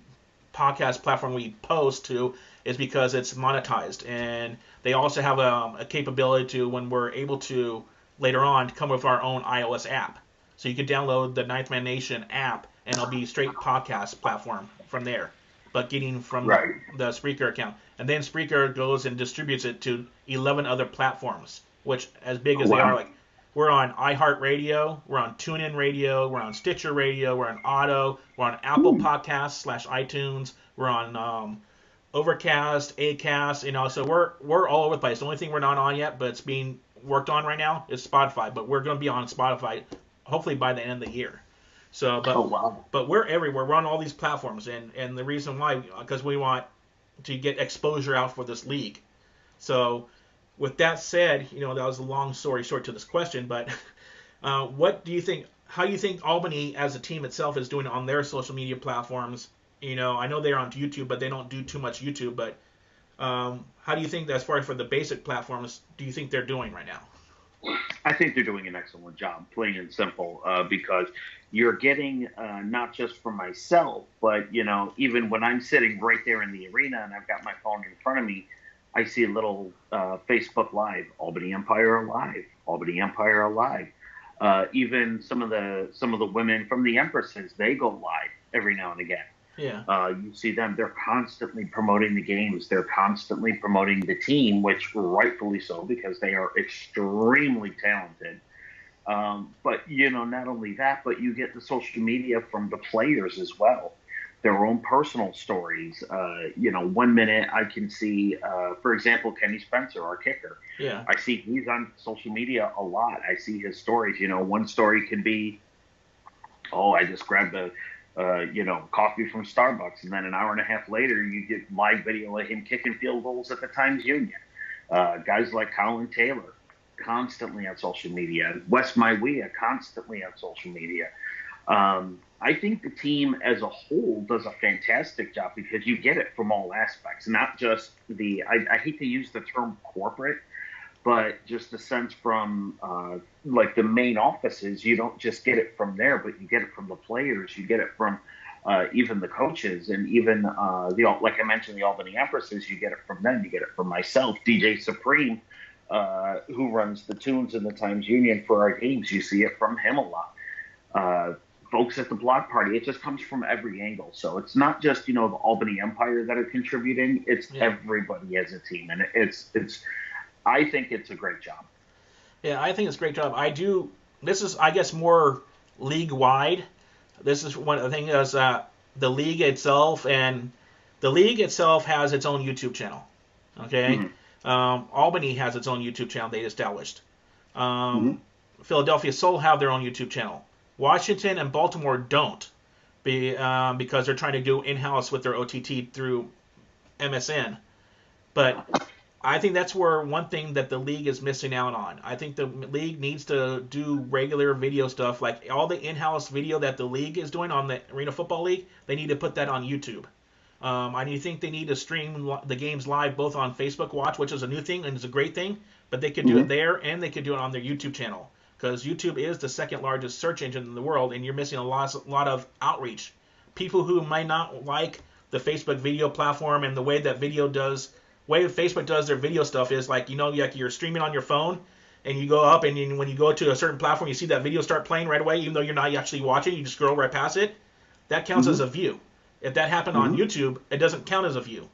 podcast platform we post to is because it's monetized. And they also have a capability to, when we're able to later on, come with our own iOS app. So you can download the Ninth Man Nation app, and it'll be straight podcast platform from there, but getting from the Spreaker account. And then Spreaker goes and distributes it to 11 other platforms, which, as big as they are, like, we're on iHeartRadio, we're on TuneIn Radio, we're on Stitcher Radio, we're on Auto, we're on Apple Podcasts / iTunes, we're on Overcast, Acast, so we're all over the place. The only thing we're not on yet, but it's being worked on right now, is Spotify. But we're going to be on Spotify hopefully by the end of the year. So, but we're everywhere. We're on all these platforms, and the reason why, because we want to get exposure out for this league. So, with that said, that was a long story short to this question, but what do you think? How do you think Albany as a team itself is doing on their social media platforms? I know they're on YouTube, but they don't do too much YouTube. But how do you think, as far as for the basic platforms, do you think they're doing right now? I think they're doing an excellent job, plain and simple, because you're getting not just from myself, but, even when I'm sitting right there in the arena and I've got my phone in front of me, I see a little Facebook Live, Albany Empire Live, Albany Empire Live. Even some of the women from the Empresses, they go live every now and again. Yeah. You see them, they're constantly promoting the games. They're constantly promoting the team, which rightfully so, because they are extremely talented. But, not only that, but you get the social media from the players as well, their own personal stories. 1 minute I can see, for example, Kenny Spencer, our kicker. Yeah. I see he's on social media a lot. I see his stories. One story can be, I just grabbed a coffee from Starbucks, and then an hour and a half later, you get live video of him kicking field goals at the Times Union. Guys like Colin Taylor, constantly on social media. Wes Maiwea, constantly on social media. I think the team as a whole does a fantastic job, because you get it from all aspects, not just I hate to use the term corporate, but just the sense from like the main offices. You don't just get it from there, but you get it from the players. You get it from even the coaches, and even like I mentioned, the Albany Empresses. You get it from them. You get it from myself, DJ Supreme, who runs the tunes in the Times Union for our games. You see it from him a lot. Folks at the block party. It just comes from every angle. So it's not just the Albany Empire that are contributing. It's everybody as a team, and it's. I think it's a great job. Yeah, I think it's a great job. This is, I guess, more league-wide. This is one of the things is the league itself has its own YouTube channel. Okay? Mm-hmm. Albany has its own YouTube channel they established. Philadelphia Soul have their own YouTube channel. Washington and Baltimore don't, because they're trying to do in-house with their OTT through MSN. But I think that's where one thing that the league is missing out on. I think the league needs to do regular video stuff, like all the in-house video that the league is doing on the Arena Football League. They need to put that on YouTube. I think they need to stream the games live both on Facebook Watch, which is a new thing and is a great thing, but they could do it there, and they could do it on their YouTube channel, because YouTube is the second largest search engine in the world, and you're missing a lot of outreach. People who might not like the Facebook video platform and the way that way Facebook does their video stuff is like you're streaming on your phone, and you go up, and when you go to a certain platform, you see that video start playing right away, even though you're not actually watching. You just scroll right past it. That counts as a view. If that happened on YouTube, it doesn't count as a view.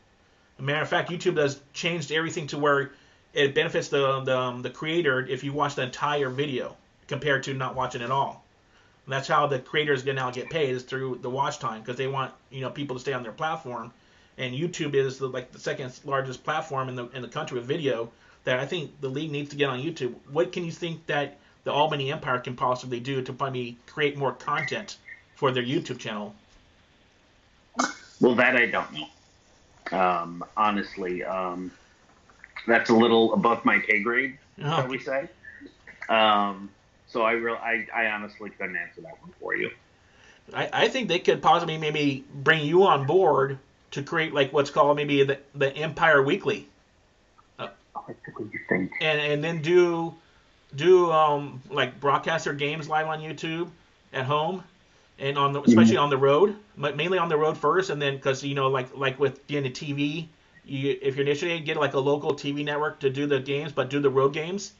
As a matter of fact, YouTube has changed everything to where it benefits the creator if you watch the entire video compared to not watching at all. And that's how the creators now get paid, is through the watch time, because they want people to stay on their platform. And YouTube is the second largest platform in the country with video, that I think the league needs to get on YouTube. What can you think that the Albany Empire can possibly do to probably create more content for their YouTube channel? Well, that I don't know. Honestly, that's a little above my pay grade, shall we say. So I honestly couldn't answer that one for you. I think they could possibly maybe bring you on board to create like what's called maybe the Empire Weekly, and then do like broadcast their games live on YouTube at home, and especially on the road, but mainly on the road first, and then because like with being a TV, if you're initially get like a local TV network to do the games, but do the road games,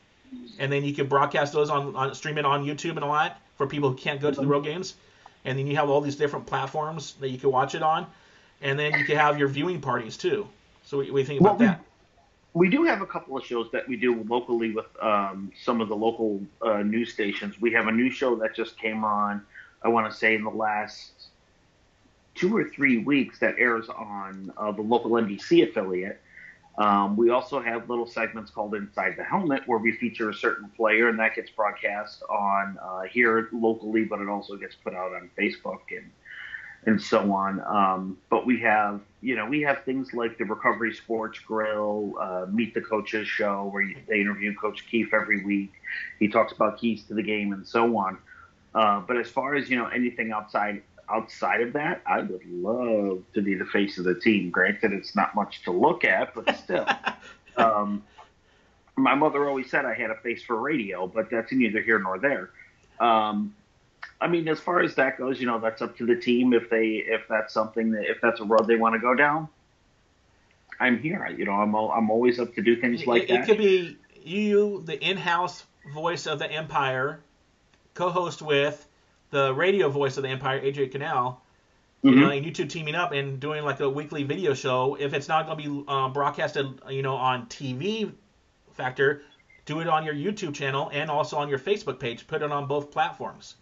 and then you can broadcast those on stream it on YouTube and all that for people who can't go to the road games, and then you have all these different platforms that you can watch it on, and then you can have your viewing parties too. So what do you think about that? We do have a couple of shows that we do locally with some of the local news stations. We have a new show that just came on, I want to say in the last 2 or 3 weeks, that airs on the local NBC affiliate. We also have little segments called Inside the Helmet, where we feature a certain player, and that gets broadcast on here locally, but it also gets put out on Facebook and so on. But we have things like the Recovery Sports Grill, Meet the Coaches show, where they interview Coach Keefe every week. He talks about keys to the game and so on. But as far as anything outside of that, I would love to be the face of the team. Granted, it's not much to look at, but still. My mother always said I had a face for radio, but that's neither here nor there. I mean, as far as that goes, that's up to the team. If that's a road they want to go down, I'm here. I'm always up to do things like that. It could be you, the in-house voice of the Empire, co-host with the radio voice of the Empire, AJ Cannell, and you two teaming up and doing like a weekly video show. If it's not going to be broadcasted, on TV factor, do it on your YouTube channel and also on your Facebook page. Put it on both platforms.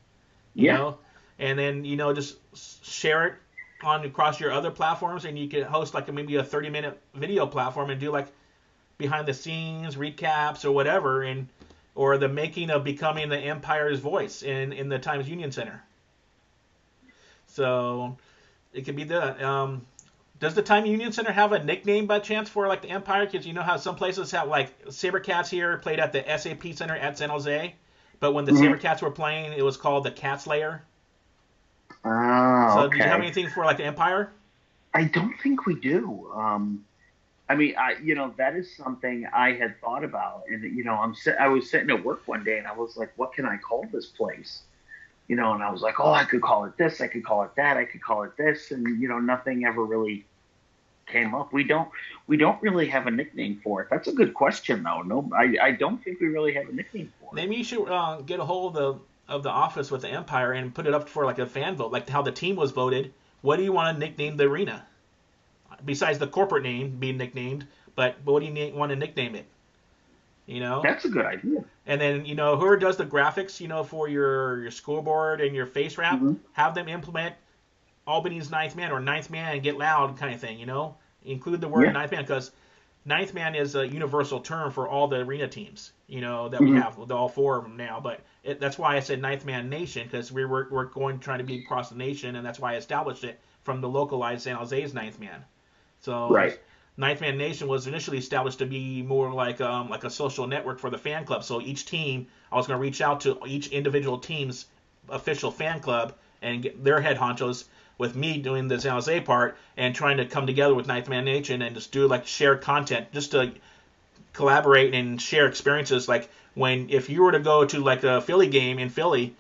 You know, and then just share it across your other platforms, and you can host like maybe a 30-minute video platform and do like behind the scenes recaps or whatever, or the making of becoming the Empire's voice in the Times Union Center. So it could be that. Does the Times Union Center have a nickname by chance for like the Empire? Because you know how some places have like SaberCats here played at the SAP Center at San Jose. But when the SaberCats were playing, it was called the Cat Slayer. Oh, so okay. Do you have anything for like the Empire? I don't think we do. I mean, that is something I had thought about, and I was sitting at work one day, and I was like, what can I call this place? And I was like, oh, I could call it this, I could call it that, I could call it this, and nothing ever really came up. We don't really have a nickname for it. That's a good question, though. No, I don't think we really have a nickname for it. Maybe you should get a hold of the office with the Empire and put it up for like a fan vote, like how the team was voted. What do you want to nickname the arena? Besides the corporate name being nicknamed, but what do you want to nickname it? That's a good idea. And then whoever does the graphics, for your scoreboard and your face wrap, have them implement Albany's ninth man or ninth man and get loud kind of thing. Include the word ninth man, because ninth man is a universal term for all the arena teams. That we have with all four of them now. But that's why I said ninth man nation, because we're trying to be across the nation, and that's why I established it from the localized San Jose's ninth man. So Ninth Man Nation was initially established to be more like a social network for the fan club. So each team, I was going to reach out to each individual team's official fan club and get their head honchos, with me doing the San Jose part and trying to come together with Ninth Man Nation and just do like shared content, just to collaborate and share experiences. Like if you were to go to like a Philly game in Philly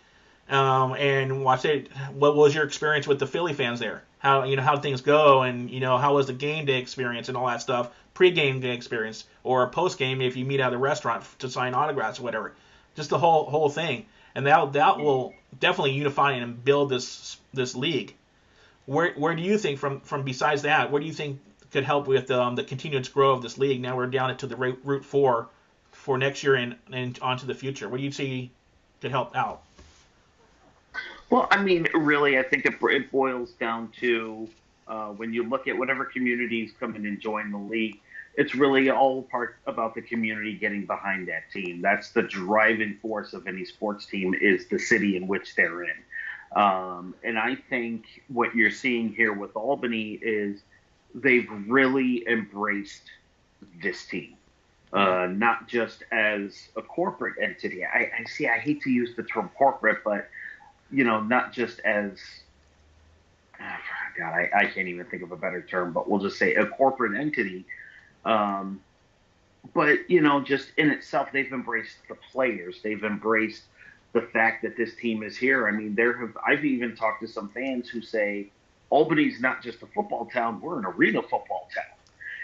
and watch it, what was your experience with the Philly fans there? How how things go, and how was the game day experience and all that stuff, pre-game day experience, or post-game if you meet at a restaurant to sign autographs or whatever, just the whole thing, and that will definitely unify and build this league. Where do you think from besides that, where do you think could help with the continuous growth of this league? Now we're down into the Route 4 for next year and onto the future. What do you see could help out? Well, I mean, really, I think it boils down to when you look at whatever communities come in and join the league, it's really all part about the community getting behind that team. That's the driving force of any sports team, is the city in which they're in. And I think what you're seeing here with Albany is they've really embraced this team, not just as a corporate entity. I hate to use the term corporate, but not just as, God, I can't even think of a better term, but we'll just say a corporate entity. But, just in itself, they've embraced the players. They've embraced the fact that this team is here. I mean, I've even talked to some fans who say, Albany's not just a football town, we're an arena football town.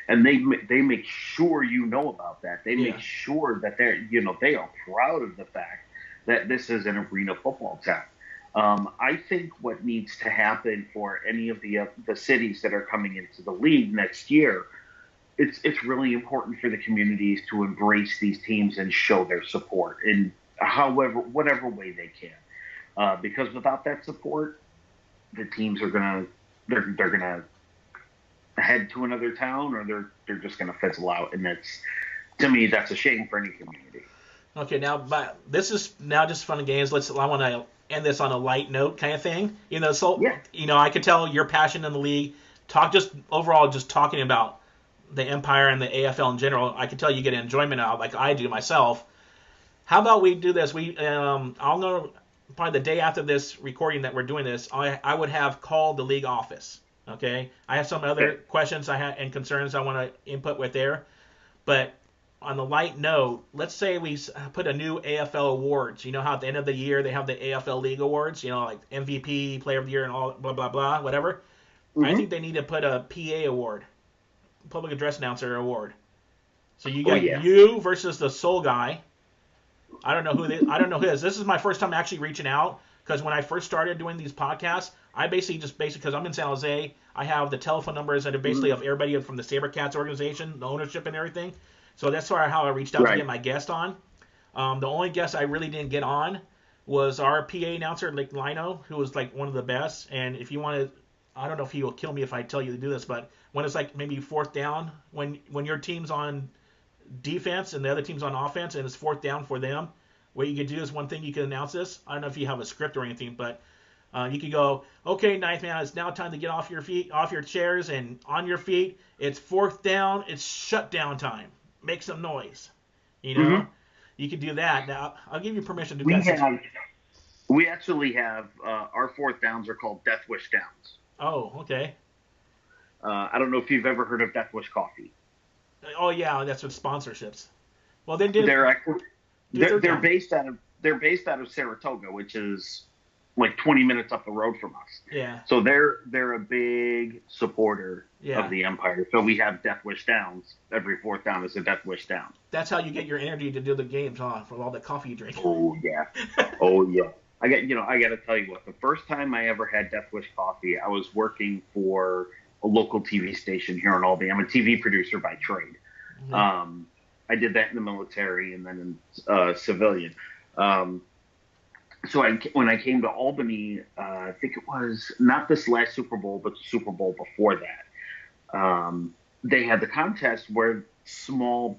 And they make sure you know about that. They make sure that they are proud of the fact that this is an arena football town. I think what needs to happen for any of the cities that are coming into the league next year, it's really important for the communities to embrace these teams and show their support in whatever way they can. Because without that support, the teams are they're gonna head to another town, or they're just gonna fizzle out, and to me that's a shame for any community. Okay, but this is now just fun and games. I want to end this on a light note kind of thing. I could tell your passion in the league. Just talking about the Empire and the AFL in general. I can tell you get enjoyment out, like I do myself. How about we do this? I'll know probably the day after this recording that we're doing this. I would have called the league office. Okay, I have some other questions and concerns I want to input with there, but on the light note, let's say we put a new AFL awards. You know how at the end of the year they have the AFL League Awards, like MVP, Player of the Year, and all blah, blah, blah, whatever. Mm-hmm. I think they need to put a PA award, Public Address Announcer award. So you got you versus the Soul Guy. I don't know who it is. This is my first time actually reaching out, because when I first started doing these podcasts, I basically because I'm in San Jose, I have the telephone numbers that are basically of everybody from the SaberCats organization, the ownership and everything. So that's sort of how I reached out to get my guest on. The only guest I really didn't get on was our PA announcer, like Lino, who was like one of the best. And if you want to, I don't know if he will kill me if I tell you to do this, but when it's like maybe fourth down, when your team's on defense and the other team's on offense and it's fourth down for them, what you could do is one thing you can announce this. I don't know if you have a script or anything, but you could go, okay, ninth man, it's now time to get off your feet, off your chairs, and on your feet. It's fourth down. It's shutdown time. Make some noise. You could do that. Now, I'll give you permission to do that. We actually have our fourth downs are called Death Wish Downs. Oh, okay. I don't know if you've ever heard of Death Wish Coffee. Oh yeah, that's with sponsorships. Well, they're based out of Saratoga, which is like 20 minutes up the road from us. Yeah. So they're a big supporter of the Empire. So we have Death Wish Downs. Every fourth down is a Death Wish Down. That's how you get your energy to do the games, huh? From all the coffee you drink. Oh yeah. Oh yeah. I got to tell you what. The first time I ever had Death Wish coffee, I was working for a local TV station here in Albany. I'm a TV producer by trade. Mm-hmm. I did that in the military and then in civilian. So when I came to Albany, I think it was not this last Super Bowl, but the Super Bowl before that. They had the contest where small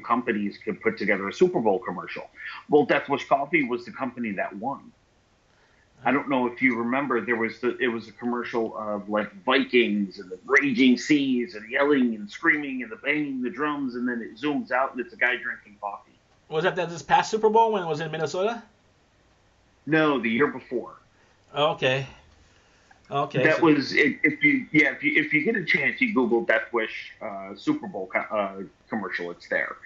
companies could put together a Super Bowl commercial. Well, Death Wish Coffee was the company that won. I don't know if you remember, it was a commercial of like Vikings and the raging seas and yelling and screaming and the banging the drums, and then it zooms out and it's a guy drinking coffee. Was that this past Super Bowl when it was in Minnesota? No, the year before. Okay. That was if you get a chance, you Google Death Wish Super Bowl commercial. It's there.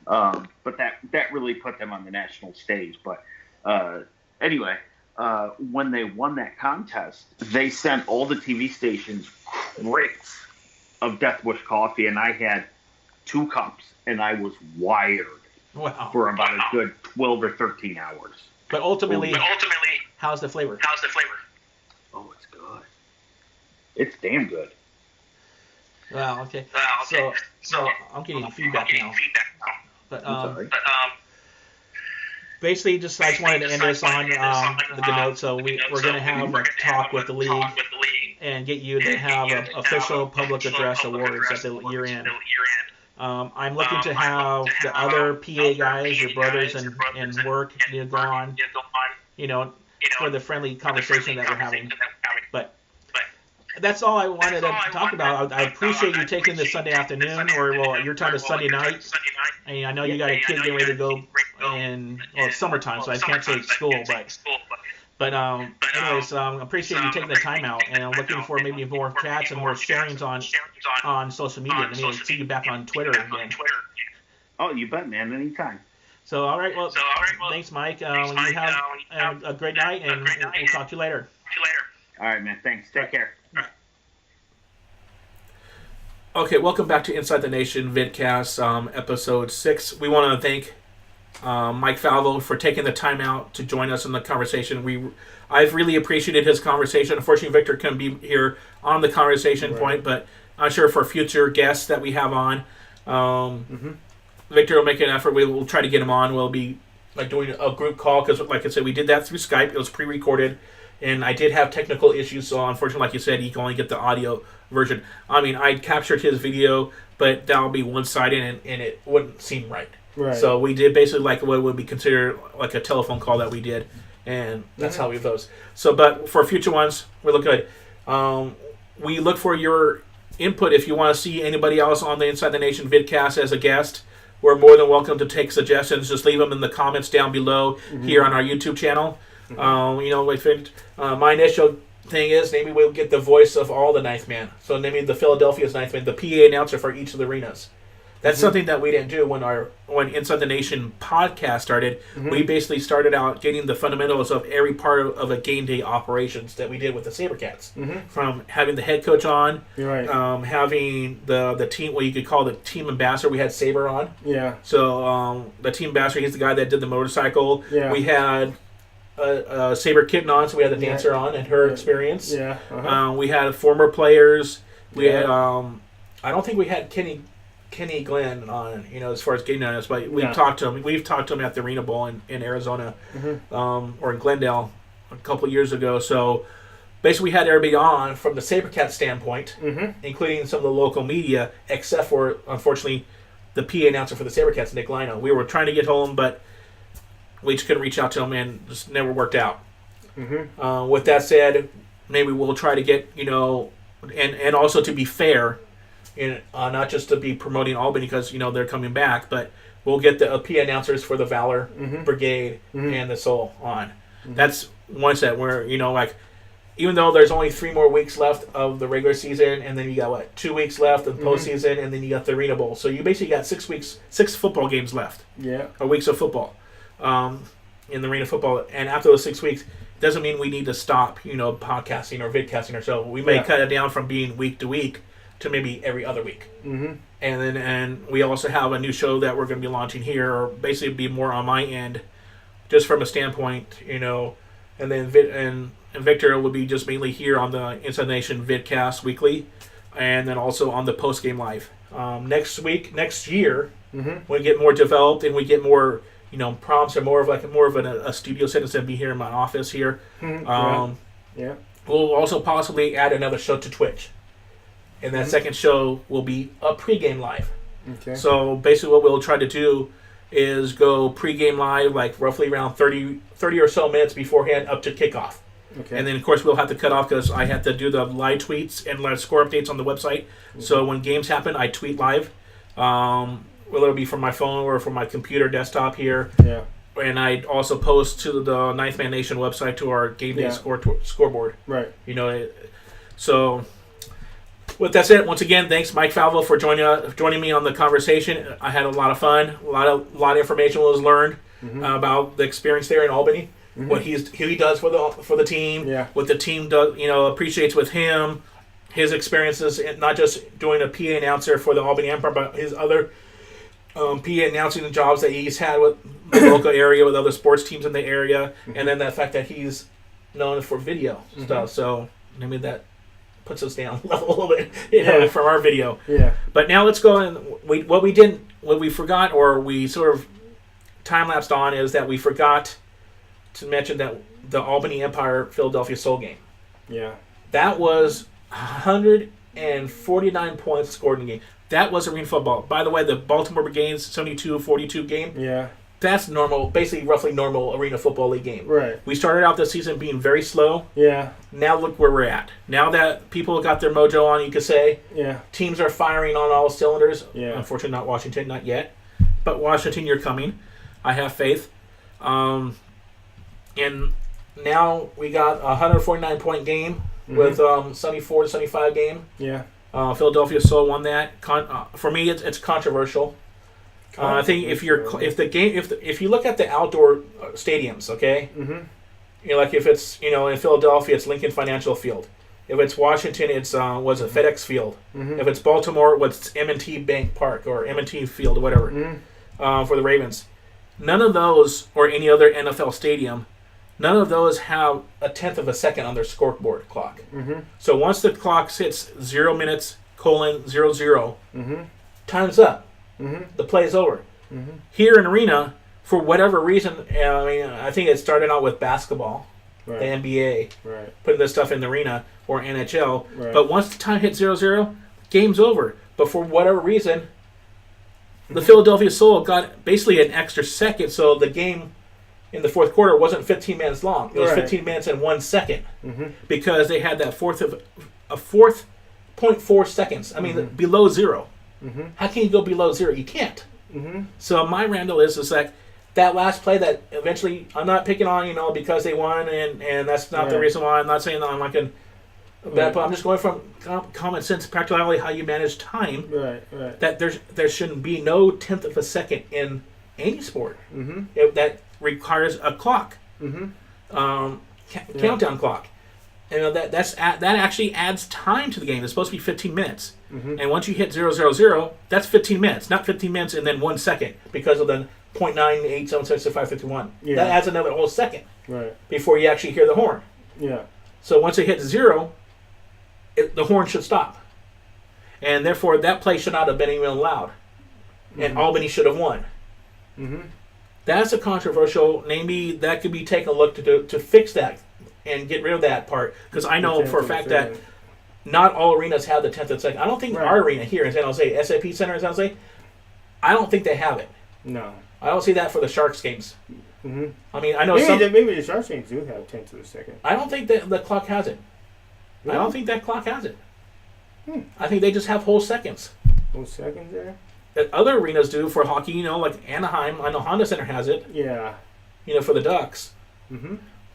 But that really put them on the national stage. But anyway, when they won that contest, they sent all the TV stations crates of Death Wish coffee, and I had 2 cups, and I was wired for about a good 12 or 13 hours. But ultimately, how's the flavor? Oh, it's good. It's damn good. Wow. Okay. So I'm getting feedback now. But basically, I just wanted to end this on the good note. So we're going to have a talk with the league and get you to have an official public address awards at the year end. I'm looking to have the other PA guys, your brothers and work, go on, for the friendly conversation that we're having. But that's all I wanted to talk about. I appreciate you taking this Sunday afternoon, or your time is Sunday night. I know you got a kid getting ready to go in, it's summertime, so I can't say school, but But anyways, appreciate you taking the time out, and I'm looking for maybe more chats and more sharings on social media. Let me see you back on Twitter again. Oh, you bet, man. Anytime. So, all right. Well, thanks, Mike. You have a great night, and we'll talk to you later. All right, man. Thanks. Take care. Okay, welcome back to Inside the Nation Vidcast, episode 6. We want to thank Mike Falvo for taking the time out to join us in the conversation. I've really appreciated his conversation. Unfortunately, Victor couldn't be here on the conversation point, but I'm sure for future guests that we have on, Victor will make an effort. We'll try to get him on. We'll be doing a group call because, like I said, we did that through Skype. It was pre-recorded, and I did have technical issues, so unfortunately, like you said, you can only get the audio version. I mean, I captured his video, but that'll be one-sided, and it wouldn't seem right. So we did basically like what would be considered like a telephone call that we did, and that's how we vote. So, but for future ones, we look good. We look for your input if you want to see anybody else on the Inside the Nation Vidcast as a guest. We're more than welcome to take suggestions. Just leave them in the comments down below here on our YouTube channel. My initial thing is maybe we'll get the voice of all the ninth man. So maybe the Philadelphia's ninth man, the PA announcer for each of the arenas. That's something that we didn't do when Inside the Nation podcast started. We basically started out getting the fundamentals of every part of a game day operations that we did with the SaberCats. From having the head coach on, having the team, what you could call the team ambassador. We had Saber on. So the team ambassador, he's the guy that did the motorcycle. We had Saber Kitten on, so we had the dancer on and her experience. We had former players. We had I don't think we had Kenny Glenn on, as far as getting on us, but we've talked to him. We've talked to him at the Arena Bowl in Arizona, or in Glendale a couple of years ago. So basically, we had everybody on from the SaberCat standpoint, including some of the local media, except for, unfortunately, the PA announcer for the SaberCats, Nick Lino. We were trying to get home, but we just couldn't reach out to him, and just never worked out. With that said, maybe we'll try to get, and also to be fair, not just to be promoting Albany because they're coming back, but we'll get the PA announcers for the Valor Brigade and the Soul on. That's one set where even though there's only 3 more weeks left of the regular season, and then you got 2 weeks left of postseason, and then you got the Arena Bowl. So you basically got 6 football games left. Or weeks of football in the Arena Football, and after those 6 weeks, it doesn't mean we need to stop podcasting or vidcasting or so. We may cut it down from being week to week to maybe every other week. And we also have a new show that we're going to be launching here, or basically be more on my end, just from a standpoint, and then Victor will be just mainly here on the Inside the Nation Vidcast weekly, and then also on the post game live. Next year, when we get more developed and we get more prompts, or more of a studio set instead of be here in my office here. We'll also possibly add another show to Twitch. And that second show will be a pregame live. So basically what we'll try to do is go pregame live, like roughly around 30 or so minutes beforehand up to kickoff. And then, of course, we'll have to cut off because I have to do the live tweets and live score updates on the website. So when games happen, I tweet live. Whether it'll be from my phone or from my computer desktop here. And I also post to the Ninth Man Nation website, to our game day scoreboard. So with that said, once again, thanks Mike Falvo for joining me on the conversation. I had a lot of fun. A lot of information was learned about the experience there in Albany, what he does for the team, what the team does, appreciates with him, his experiences, not just doing a PA announcer for the Albany Empire, but his other PA announcing jobs that he's had with the local area, with other sports teams in the area, and then the fact that he's known for video stuff. So maybe that puts us down level a little bit, from our video. But now let's go and what we forgot, or we sort of time lapsed on, is that we forgot to mention that the Albany Empire Philadelphia Soul game. That was 149 points scored in the game. That was arena football. By the way, the Baltimore Brigade's 72-42 game. That's normal, basically roughly normal Arena Football League game. We started out this season being very slow. Now look where we're at. Now that people got their mojo on, you could say. Teams are firing on all cylinders. Unfortunately, not Washington, not yet. But Washington, you're coming. I have faith. And now we got a 149-point game with 74 to 75 game. Yeah. Philadelphia Soul won that. For me, it's controversial. I think if you look at the outdoor stadiums, okay, like if it's in Philadelphia, it's Lincoln Financial Field. If it's Washington, it's FedEx Field. If it's Baltimore, it's M&T Bank Park or M&T Field or whatever for the Ravens. None of those or any other NFL stadium, none of those have a tenth of a second on their scoreboard clock. So once the clock hits 0 minutes, 0:00, time's up. The play's over. Here in arena, for whatever reason, I think it started out with basketball, the NBA, putting this stuff in the arena, or NHL. But once the time hits 0:00, game's over. But for whatever reason, the Philadelphia Soul got basically an extra second, so the game in the fourth quarter wasn't 15 minutes long. It was 15 minutes and 1 second because they had that fourth 0.4 seconds. I mean, below zero. How can you go below zero? You can't. So my Randall is like that last play that eventually, I'm not picking on, because they won, and that's not the reason why. I'm not saying that I'm like but I'm just going from common sense, practicality, how you manage time. That there shouldn't be no tenth of a second in any sport. That requires a clock, countdown clock. That actually adds time to the game. It's supposed to be 15 minutes, and once you hit 0:00, that's 15 minutes, not 15 minutes and then 1 second because of the 0.9876551. That adds another whole second before you actually hear the horn. So once it hits 0, the horn should stop, and therefore that play should not have been even allowed, and Albany should have won. That's a controversial. Maybe that could be taken a look to fix that and get rid of that part, because I know for a fact that not all arenas have the 10th of a second. I don't think our arena here in San Jose, SAP Center in San Jose, I don't think they have it. No. I don't see that for the Sharks games. I mean, I know maybe the Sharks games do have 10th of a second. I don't think that the clock has it. Really? I don't think that clock has it. I think they just have whole seconds. Whole seconds there? Other arenas do for hockey, like Anaheim. I know Honda Center has it. Yeah. For the Ducks.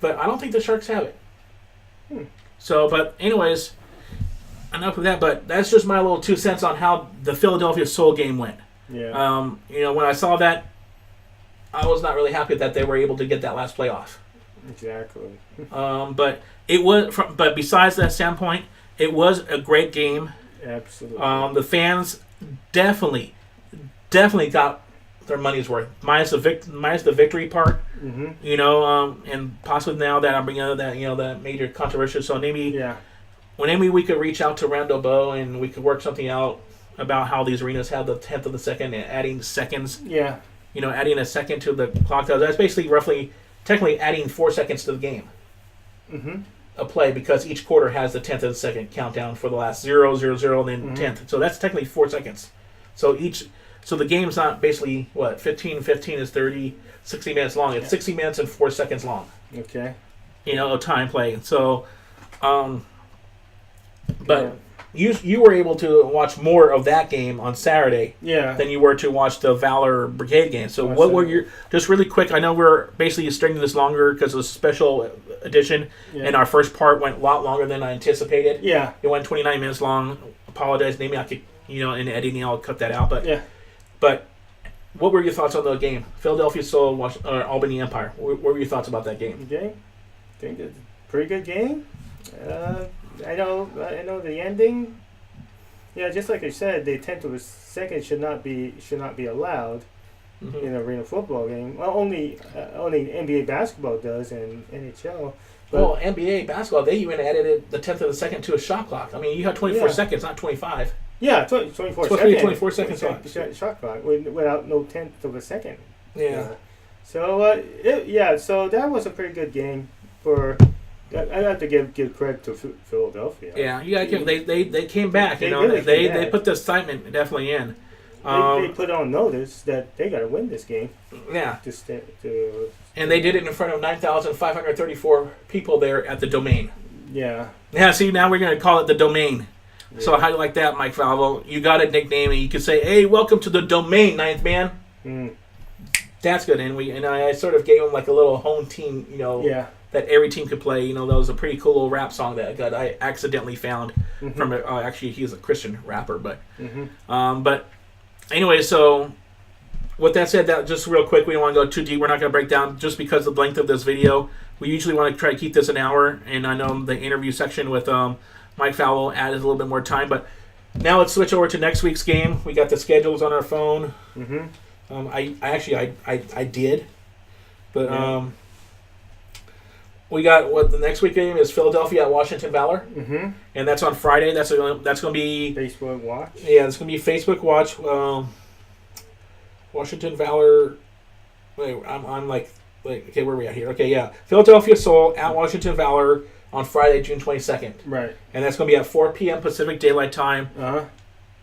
But I don't think the Sharks have it. So, but anyways, enough of that. But that's just my little 2 cents on how the Philadelphia Soul game went. Yeah. When I saw that, I was not really happy that they were able to get that last playoff. Exactly. But it was. But besides that standpoint, it was a great game. Absolutely. The fans definitely got their money's worth, minus the victory part. And possibly now that I'm bringing up that major controversy. So maybe we could reach out to Randall Bowe and we could work something out about how these arenas have the 10th of the second and adding seconds. Adding a second to the clock. That's basically technically adding 4 seconds to the game. A play, because each quarter has the 10th of the second countdown for the last 0:00 and then 10th. So that's technically 4 seconds. So the game's not basically 15 is 30, 60 minutes long. It's 60 minutes and 4 seconds long. Okay. A time play. So, but you were able to watch more of that game on Saturday than you were to watch the Valor Brigade game. So what were your, just really quick, I know we're basically stringing this longer because of a special edition, and our first part went a lot longer than I anticipated. It went 29 minutes long. Apologize. Maybe I could, in editing I'll cut that out. But what were your thoughts on the game? Philadelphia Soul, Albany Empire. What were your thoughts about that game? I think it's a pretty good game. I know the ending. Just like I said, the 10th of a second should not be allowed in an arena football game. Well, only NBA basketball does and NHL. Well, NBA basketball, they even added the 10th of a second to a shot clock. I mean, you have 24 seconds, not 25. 24 seconds. 24 seconds shot clock without no 10th of a second. So so that was a pretty good game for. I have to give credit to Philadelphia. You got to give. They came back. They put the excitement definitely in. They put on notice that they got to win this game. And they did it in front of 9,534 people there at the Domain. See, now we're going to call it the Domain. So how do you like that, Mike Falvo? You got a nickname, and you can say, "Hey, welcome to the Domain, Ninth Man." That's good. And I sort of gave him like a little home team, that every team could play. That was a pretty cool little rap song that I accidentally found from it. Actually, he's a Christian rapper, but but anyway, so with that said, that just real quick, we don't want to go too deep. We're not going to break down just because of the length of this video. We usually want to try to keep this an hour, and I know the interview section with Mike Falvo added a little bit more time, but now let's switch over to next week's game. We got the schedules on our phone. I did, but we got what the next week game is Philadelphia at Washington Valor, and that's on Friday. That's going to be Facebook Watch. Yeah, it's going to be Facebook Watch. Washington Valor. Wait, I'm like okay, where are we at here? Okay, yeah, Philadelphia Soul at Washington Valor on Friday, June 22nd. Right, and that's going to be at 4 p.m. Pacific Daylight Time,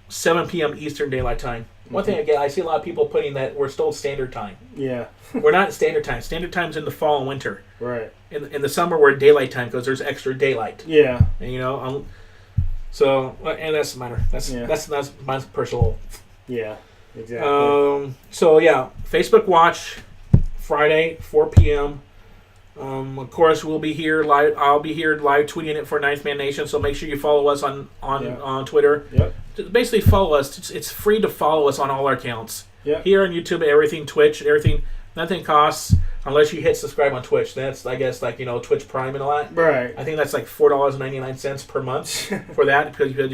7 p.m. Eastern Daylight Time. One thing again, I see a lot of people putting that we're still Standard Time. Yeah, we're not Standard Time. Standard Time's in the fall and winter. Right. In the summer, we're Daylight Time because there's extra daylight. Yeah. And, so and that's minor. That's my personal. Yeah. Exactly. So yeah, Facebook Watch Friday 4 p.m. Of course, we'll be here live. I'll be here live tweeting it for Ninth Man Nation. So make sure you follow us on Twitter. Yep. Basically, follow us. It's free to follow us on all our accounts. Yep. Here on YouTube, everything, Twitch, everything. Nothing costs unless you hit subscribe on Twitch. That's I guess Twitch Prime and all that. Right. I think that's like $4.99 per month for that because you're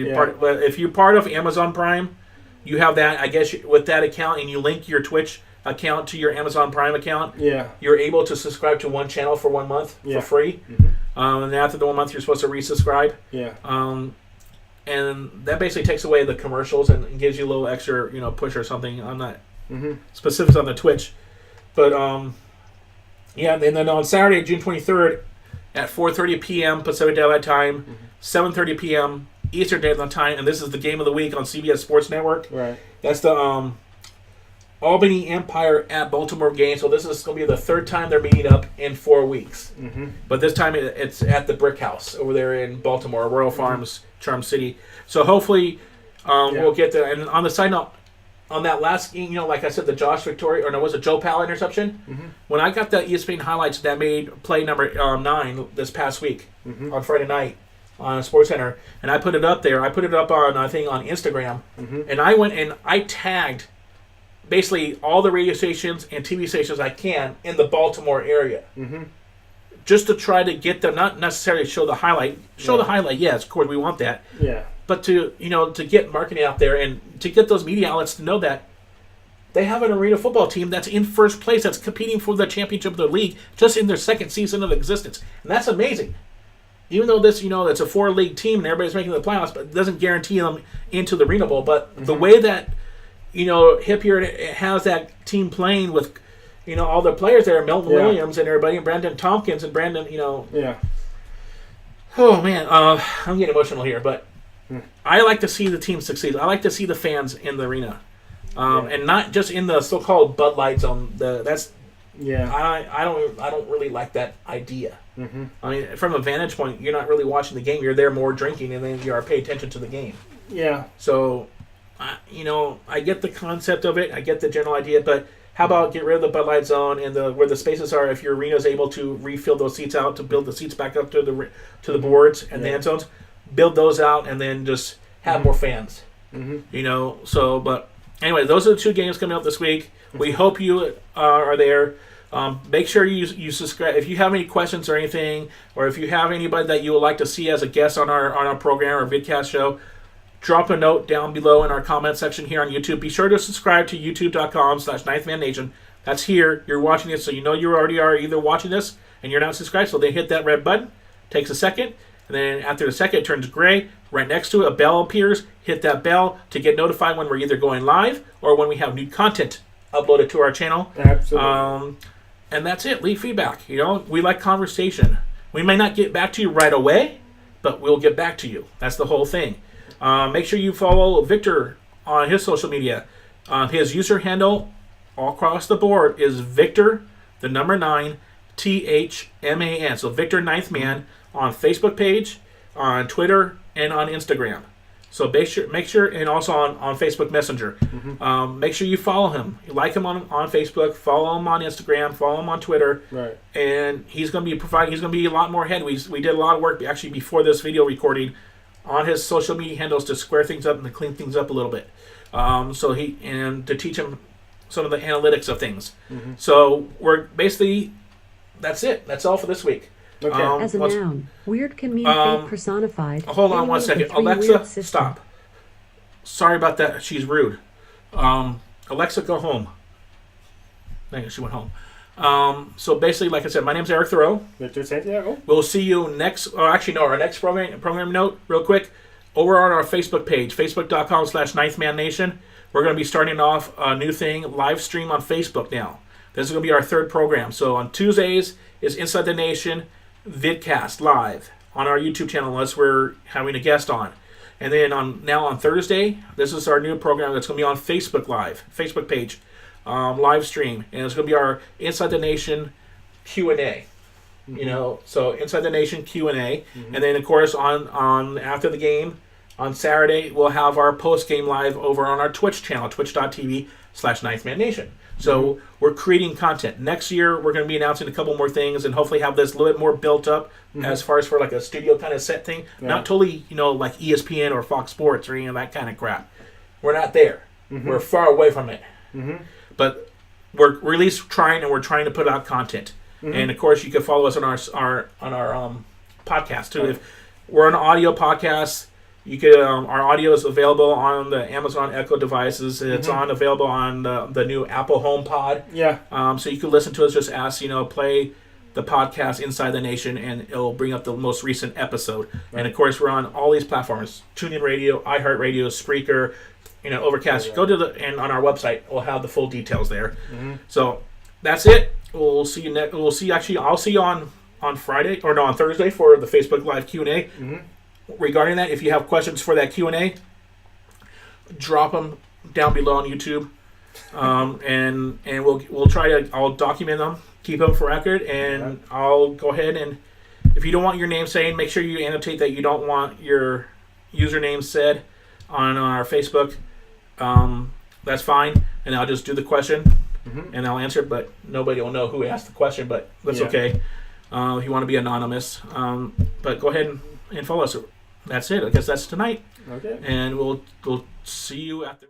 if you're part of Amazon Prime, you have that. I guess with that account and you link your Twitch account to your Amazon Prime account, you're able to subscribe to one channel for 1 month for free. And after the 1 month, you're supposed to resubscribe. And that basically takes away the commercials and gives you a little extra, push or something on that. Specifics on the Twitch. But, and then on Saturday, June 23rd, at 4:30 p.m. Pacific Daylight Time, 7:30 p.m. Eastern Daylight Time, and this is the game of the week on CBS Sports Network. Right. That's the Albany Empire at Baltimore game. So this is going to be the third time they're meeting up in 4 weeks. But this time it's at the Brick House over there in Baltimore, Royal Farms, Charm City. So hopefully we'll get there. And on the side note, on that last game, like I said, the Joe Powell interception? When I got the ESPN highlights that made play number 9 this past week on Friday night on SportsCenter, and I put it up there. I put it up on, I think, on Instagram, and I went and I tagged basically all the radio stations and TV stations I can in the Baltimore area. Just to try to get them, not necessarily show the highlight. The highlight, yes, of course, we want that. Yeah. But to get marketing out there and to get those media outlets to know that they have an arena football team that's in first place, that's competing for the championship of the league just in their second season of existence. And that's amazing. Even though this, it's a 4-league team and everybody's making the playoffs, but it doesn't guarantee them into the Arena Bowl. But the way that, Hip here has that team playing with, all the players there, Milton Williams and everybody, and Brandon Tompkins and Brandon, Yeah. Oh, man. I'm getting emotional here, but I like to see the team succeed. I like to see the fans in the arena. And not just in the so-called Bud Light zone. I don't really like that idea. I mean, from a vantage point, you're not really watching the game. You're there more drinking, and then you are pay attention to the game. Yeah. So, I get the concept of it. I get the general idea, but how about get rid of the Bud Light zone and where the spaces are? If your arena is able to refill those seats out to build the seats back up to the boards and the end zones, build those out, and then just have more fans. So, but anyway, those are the 2 games coming up this week. We hope you are there. Make sure you subscribe. If you have any questions or anything, or if you have anybody that you would like to see as a guest on our program or vidcast show, drop a note down below in our comment section here on YouTube. Be sure to subscribe to youtube.com/9thmannation. That's here. You're watching this, so you already are either watching this and you're not subscribed. So then hit that red button. Takes a second. And then after the second, it turns gray. Right next to it, a bell appears. Hit that bell to get notified when we're either going live or when we have new content uploaded to our channel. Absolutely. And that's it. Leave feedback. We like conversation. We may not get back to you right away, but we'll get back to you. That's the whole thing. Make sure you follow Victor on his social media. His user handle all across the board is Victor, the number 9, THMAN. So Victor Ninth Man on Facebook page, on Twitter, and on Instagram. So make sure, and also on Facebook Messenger. Make sure you follow him. You like him on Facebook, follow him on Instagram, follow him on Twitter. Right. And he's going to be providing. He's going to be a lot more ahead. We did a lot of work actually before this video recording on his social media handles to square things up and to clean things up a little bit. And to teach him some of the analytics of things. So we're basically, that's it. That's all for this week. Okay. As a noun, weird can mean fake personified. Hold on one second. Alexa, stop. Sorry about that. She's rude. Alexa, go home. Dang it, she went home. So basically, like I said, my name's Eric Thurow. Victor Santiago. We'll see you next. Our next program note, real quick, over on our Facebook page, facebook.com/ninthmannation. We're going to be starting off a new thing, live stream on Facebook now. This is going to be our third program. So on Tuesdays is Inside the Nation Vidcast live on our YouTube channel, unless we're having a guest on. And then on Thursday, this is our new program that's going to be on Facebook Live, Facebook page, live stream, and it's going to be our Inside the Nation Q&A. So Inside the Nation Q&A, and then of course on after the game on Saturday we'll have our post game live over on our Twitch channel, twitch.tv/ninthmannation. So we're creating content. Next year, we're going to be announcing a couple more things and hopefully have this a little bit more built up as far as for like a studio kind of set thing. Right. Not totally, like ESPN or Fox Sports or any of that kind of crap. We're not there. We're far away from it. But we're at least trying, and we're trying to put out content. And of course, you can follow us on our podcast too. Right. If we're an audio podcast, you could our audio is available on the Amazon Echo devices. It's available on the new Apple HomePod. Yeah. So you can listen to us. Just ask, play the podcast Inside the Nation, and it'll bring up the most recent episode. Right. And of course, we're on all these platforms: TuneIn Radio, iHeartRadio, Spreaker, Overcast. Right. Go to and on our website, we'll have the full details there. So that's it. We'll see you I'll see you on Friday on Thursday for the Facebook Live Q&A. Regarding that, if you have questions for that Q&A, drop them down below on YouTube, and we'll try to. I'll document them, keep them for record, and I'll go ahead and if you don't want your name saying, make sure you annotate that you don't want your username said on our Facebook. That's fine, and I'll just do the question and I'll answer it, but nobody will know who asked the question, but that's okay. If you want to be anonymous, but go ahead and follow us. That's it. I guess that's tonight. Okay. And we'll see you after.